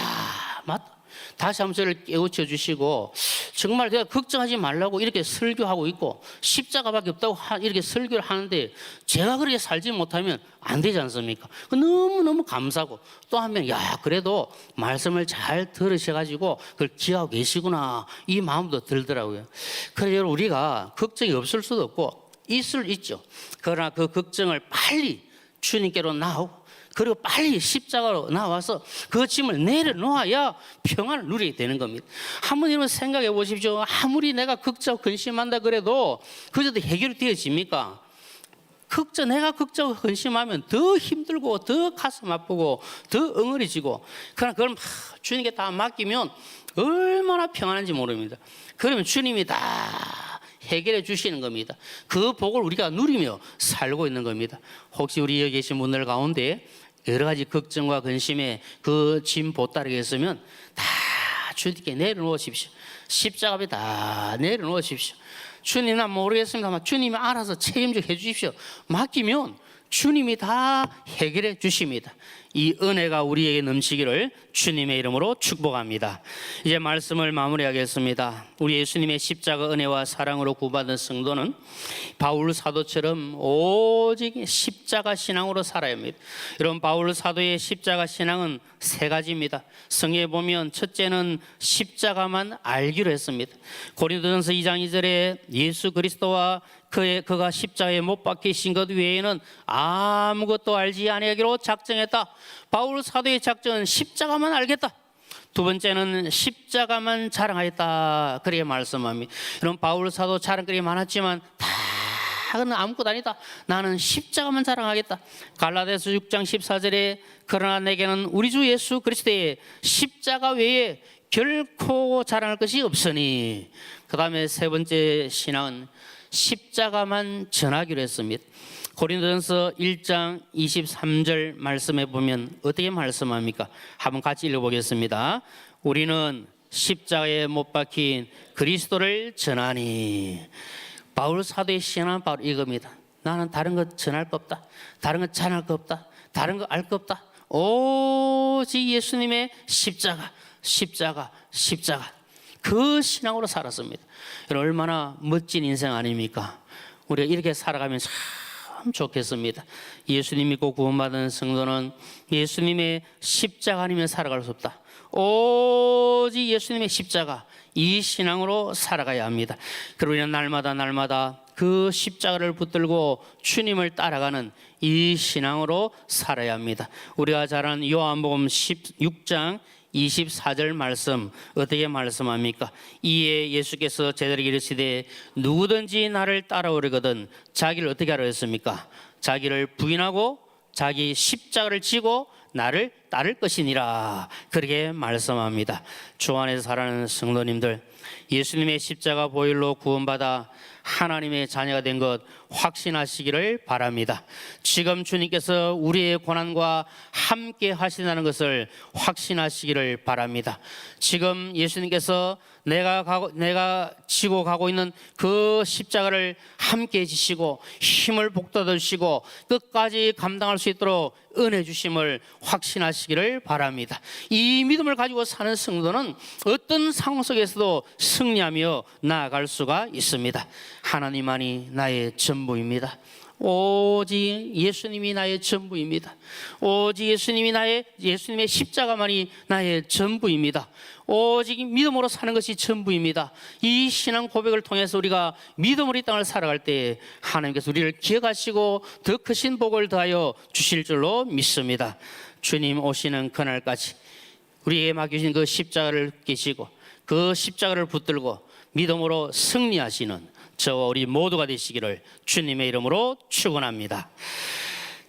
맞다. 다시 한번 저를 깨우쳐 주시고 정말 내가 걱정하지 말라고 이렇게 설교하고 있고 십자가밖에 없다고 이렇게 설교를 하는데 제가 그렇게 살지 못하면 안 되지 않습니까? 너무너무 감사하고 또 한편 그래도 말씀을 잘 들으셔가지고 그걸 기억하고 계시구나 이 마음도 들더라고요. 그래서 우리가 걱정이 없을 수도 없고 있을 있죠. 그러나 그 걱정을 빨리 주님께로 나오고 그리고 빨리 십자가로 나와서 그 짐을 내려놓아야 평안을 누리게 되는 겁니다. 한번 이런 생각해 보십시오. 아무리 내가 걱정하고 근심한다 그래도 그저도 해결이 되어집니까? 내가 걱정하고 근심하면 더 힘들고 더 가슴 아프고 더 엉어리지고 그러나 그걸 주님께 다 맡기면 얼마나 평안한지 모릅니다. 그러면 주님이 다 해결해 주시는 겁니다. 그 복을 우리가 누리며 살고 있는 겁니다. 혹시 우리 여기 계신 분들 가운데 여러 가지 걱정과 근심에 그 짐 보따리가 있으면 다 주님께 내려놓으십시오. 십자가 앞에 다 내려놓으십시오. 주님 난 모르겠습니다만 주님이 알아서 책임져 해주십시오. 맡기면 주님이 다 해결해 주십니다. 이 은혜가 우리에게 넘치기를 주님의 이름으로 축복합니다. 이제 말씀을 마무리하겠습니다. 우리 예수님의 십자가 은혜와 사랑으로 구받은 성도는 바울 사도처럼 오직 십자가 신앙으로 살아야 합니다. 여러분 바울 사도의 십자가 신앙은 세 가지입니다. 성경에 보면 첫째는 십자가만 알기로 했습니다. 고린도전서 2장 2절에 예수 그리스도와 그가 십자가에 못 박히신 것 외에는 아무것도 알지 아니하기로 작정했다. 바울 사도의 작정은 십자가만 알겠다. 두 번째는 십자가만 자랑하였다. 그렇게 말씀합니다. 여러분 바울 사도 자랑거리 많았지만 다는 아무것도 아니다. 나는 십자가만 자랑하겠다. 갈라디아서 6장 14절에 그러나 내게는 우리 주 예수 그리스도의 십자가 외에 결코 자랑할 것이 없으니. 그 다음에 세 번째 신앙은 십자가만 전하기로 했습니다. 고린도전서 1장 23절 말씀에 보면 어떻게 말씀합니까? 한번 같이 읽어보겠습니다. 우리는 십자가에 못 박힌 그리스도를 전하니. 바울 사도의 신앙은 바로 이겁니다. 나는 다른 것 전할 거 없다. 다른 것 전할 거 없다. 다른 거 알 거 없다. 오직 예수님의 십자가. 그 신앙으로 살았습니다. 얼마나 멋진 인생 아닙니까? 우리가 이렇게 살아가면 참 좋겠습니다. 예수님 믿고 구원받은 성도는 예수님의 십자가 아니면 살아갈 수 없다. 오직 예수님의 십자가, 이 신앙으로 살아가야 합니다. 그리고 우리는 날마다 그 십자가를 붙들고 주님을 따라가는 이 신앙으로 살아야 합니다. 우리가 잘 아는 요한복음 16장 24절 말씀 어떻게 말씀합니까? 이에 예수께서 제자들에게 이르시되 누구든지 나를 따라오려거든 자기를 어떻게 하라 했습니까? 자기를 부인하고 자기 십자가를 지고 나를 따를 것이니라. 그렇게 말씀합니다. 주 안에서 살아가는 성도님들, 예수님의 십자가 보혈로 구원받아 하나님의 자녀가 된 것 확신하시기를 바랍니다. 지금 주님께서 우리의 고난과 함께 하신다는 것을 확신하시기를 바랍니다. 지금 예수님께서 내가 지고 가고 있는 그 십자가를 함께 지시고 힘을 북돋으시고 끝까지 감당할 수 있도록 은혜 주심을 확신하시기를 바랍니다. 이 믿음을 가지고 사는 성도는 어떤 상황 속에서도 승리하며 나아갈 수가 있습니다. 하나님만이 나의 전부입니다. 오직 예수님이 나의 전부입니다. 오직 예수님의 십자가만이 나의 전부입니다. 오직 믿음으로 사는 것이 전부입니다. 이 신앙 고백을 통해서 우리가 믿음으로 이 땅을 살아갈 때 하나님께서 우리를 기억하시고 더 크신 복을 더하여 주실 줄로 믿습니다. 주님 오시는 그날까지 우리에게 맡기신 그 십자가를 끼시고 그 십자가를 붙들고 믿음으로 승리하시는 저와 우리 모두가 되시기를 주님의 이름으로 축원합니다.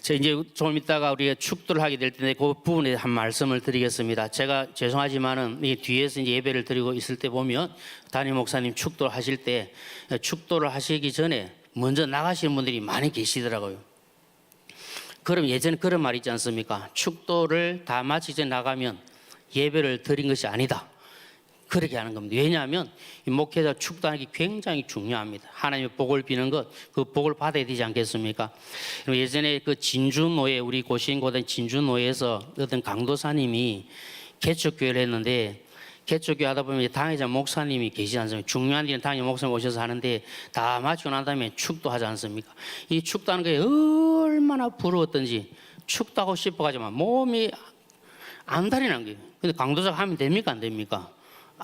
이제 조금 있다가 우리가 축도를 하게 될 텐데 그 부분에 한 말씀을 드리겠습니다. 제가 죄송하지만은 이 뒤에서 이제 예배를 드리고 있을 때 보면 담임 목사님 축도를 하실 때 축도를 하시기 전에 먼저 나가시는 분들이 많이 계시더라고요. 그럼 예전에 그런 말 있지 않습니까? 축도를 다 마치기 전에 나가면 예배를 드린 것이 아니다. 그렇게 하는 겁니다. 왜냐하면 이 목회자 축도하는 게 굉장히 중요합니다. 하나님의 복을 비는 것, 그 복을 받아야 되지 않겠습니까? 예전에 그 진주노예, 우리 고시인고등 진주노예에서 어떤 강도사님이 개척교회를 했는데, 개척교회 하다 보면 당회자 목사님이 계시지 않습니까? 중요한 일은 당회자 목사님 오셔서 하는데 다 마치고 난 다음에 축도하지 않습니까? 이 축도하는 게 얼마나 부러웠던지 축도하고 싶어가지만 몸이 안달이 거예요. 근데 강도자가 하면 됩니까? 안 됩니까?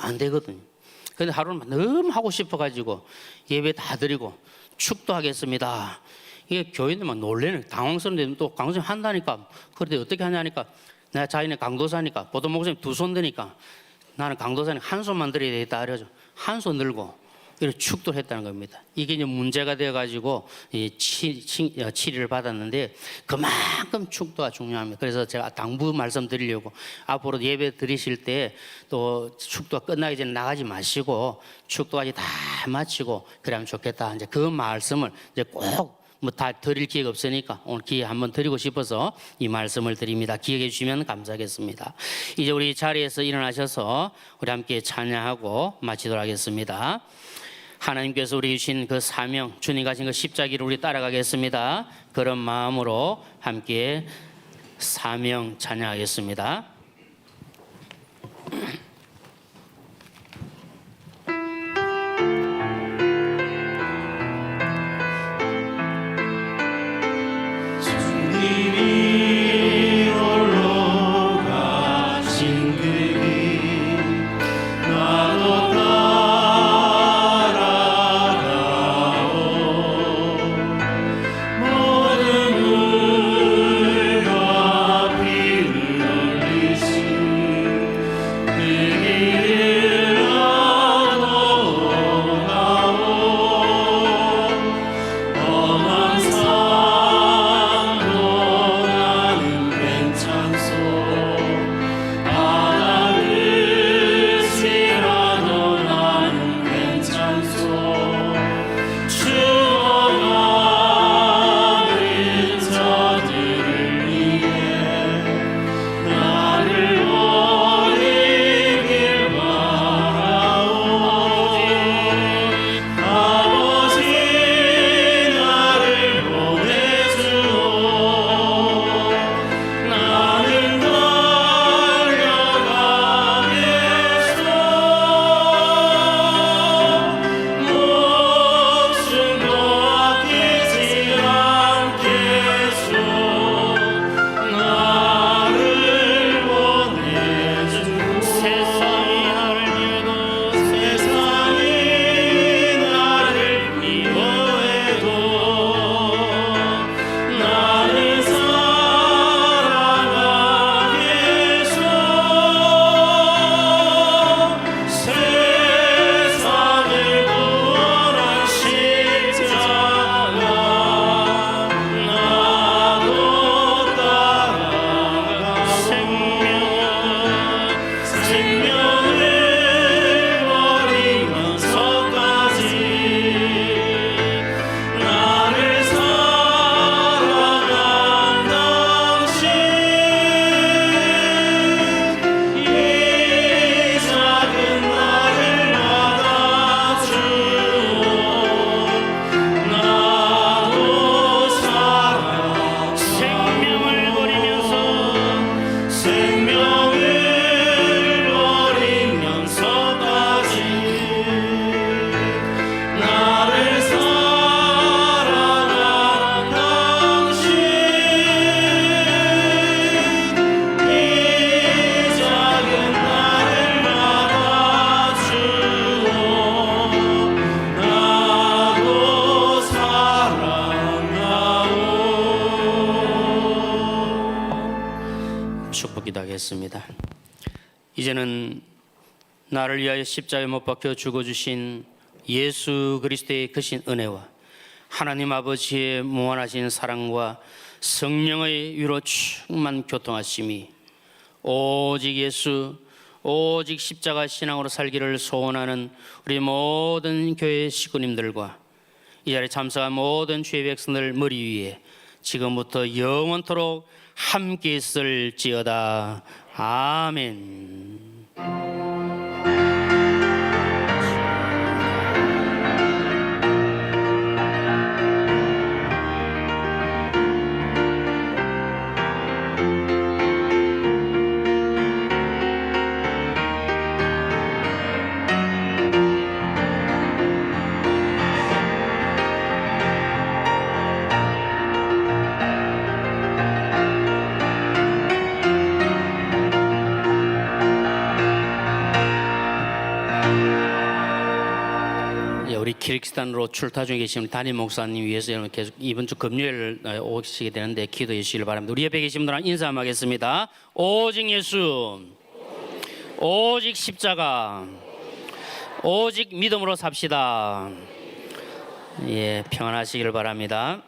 안 되거든요. 근데 하루는 너무 하고 싶어가지고 예배 다 드리고 축도하겠습니다. 이게 교인들만 놀래는, 당황스러운데 또 강도사님 한다니까. 그런데 어떻게 하냐니까, 내가 자기네 강도사니까, 보통 목사님 두 손 드니까 나는 강도사님 한 손만 들어야 되겠다. 그래서 한 손 들고 이렇게 축도를 했다는 겁니다. 이게 이제 문제가 되어가지고 치료를 받았는데, 그만큼 축도가 중요합니다. 그래서 제가 당부 말씀드리려고, 앞으로 예배 드리실 때 또 축도가 끝나기 전에 나가지 마시고 축도까지 다 마치고 그러면 좋겠다. 이제 그 말씀을 이제 꼭 뭐 다 드릴 기회가 없으니까 오늘 기회 한번 드리고 싶어서 이 말씀을 드립니다. 기억해 주시면 감사하겠습니다. 이제 우리 자리에서 일어나셔서 우리 함께 찬양하고 마치도록 하겠습니다. 하나님께서 우리 주신 그 사명, 주님 가신 그 십자기를 우리 따라가겠습니다. 그런 마음으로 함께 사명 찬양하겠습니다. 주님이 홀로 가신 그 길 나도 따라가오. 모든 물과 피를 흘리신 그 길을 나도 가오. 험한 산도 나는 괜찮소. 바다를 치라도 나는 괜찮소. 추억하는 자들을 위해 나를 버리길 바라오. 아버지 나를 보내주오. 나는 달려가겠소. 목숨도 아끼지 않겠소. 나를 보내주오. 세상이 나를 미워해도 나는 사랑하겠소. 세상을 구원한 십자가 나도 따라가. 생명을 버리면서까지 나를 사랑한 당신, 이 작은 나를 받아주오. 나도 살아. 생명을 버리면서까지 나를 사랑한 당신, 이 작은 나를 받아주오. 나도 사랑하오. 축복 기도하겠습니다. 이제는 나를 위하여 십자가에 못 박혀 죽어주신 예수 그리스도의 크신 은혜와 하나님 아버지의 무한하신 사랑과 성령의 위로 충만 교통하심이 오직 예수, 오직 십자가 신앙으로 살기를 소원하는 우리 모든 교회 식구님들과 이 자리에 참석한 모든 주의 백성들 머리 위에 지금부터 영원토록 함께 있을지어다. 아멘. 예, 우리 키르기스탄으로 출타 중에 계신 담임 목사님 위해서 여러분 계속 이번 주 금요일 오시게 되는데 기도해 주시길 바랍니다. 우리 옆에 계신 분들랑 인사 한번 하겠습니다. 오직 예수, 오직 십자가, 오직 믿음으로 삽시다. 예, 평안하시길 바랍니다.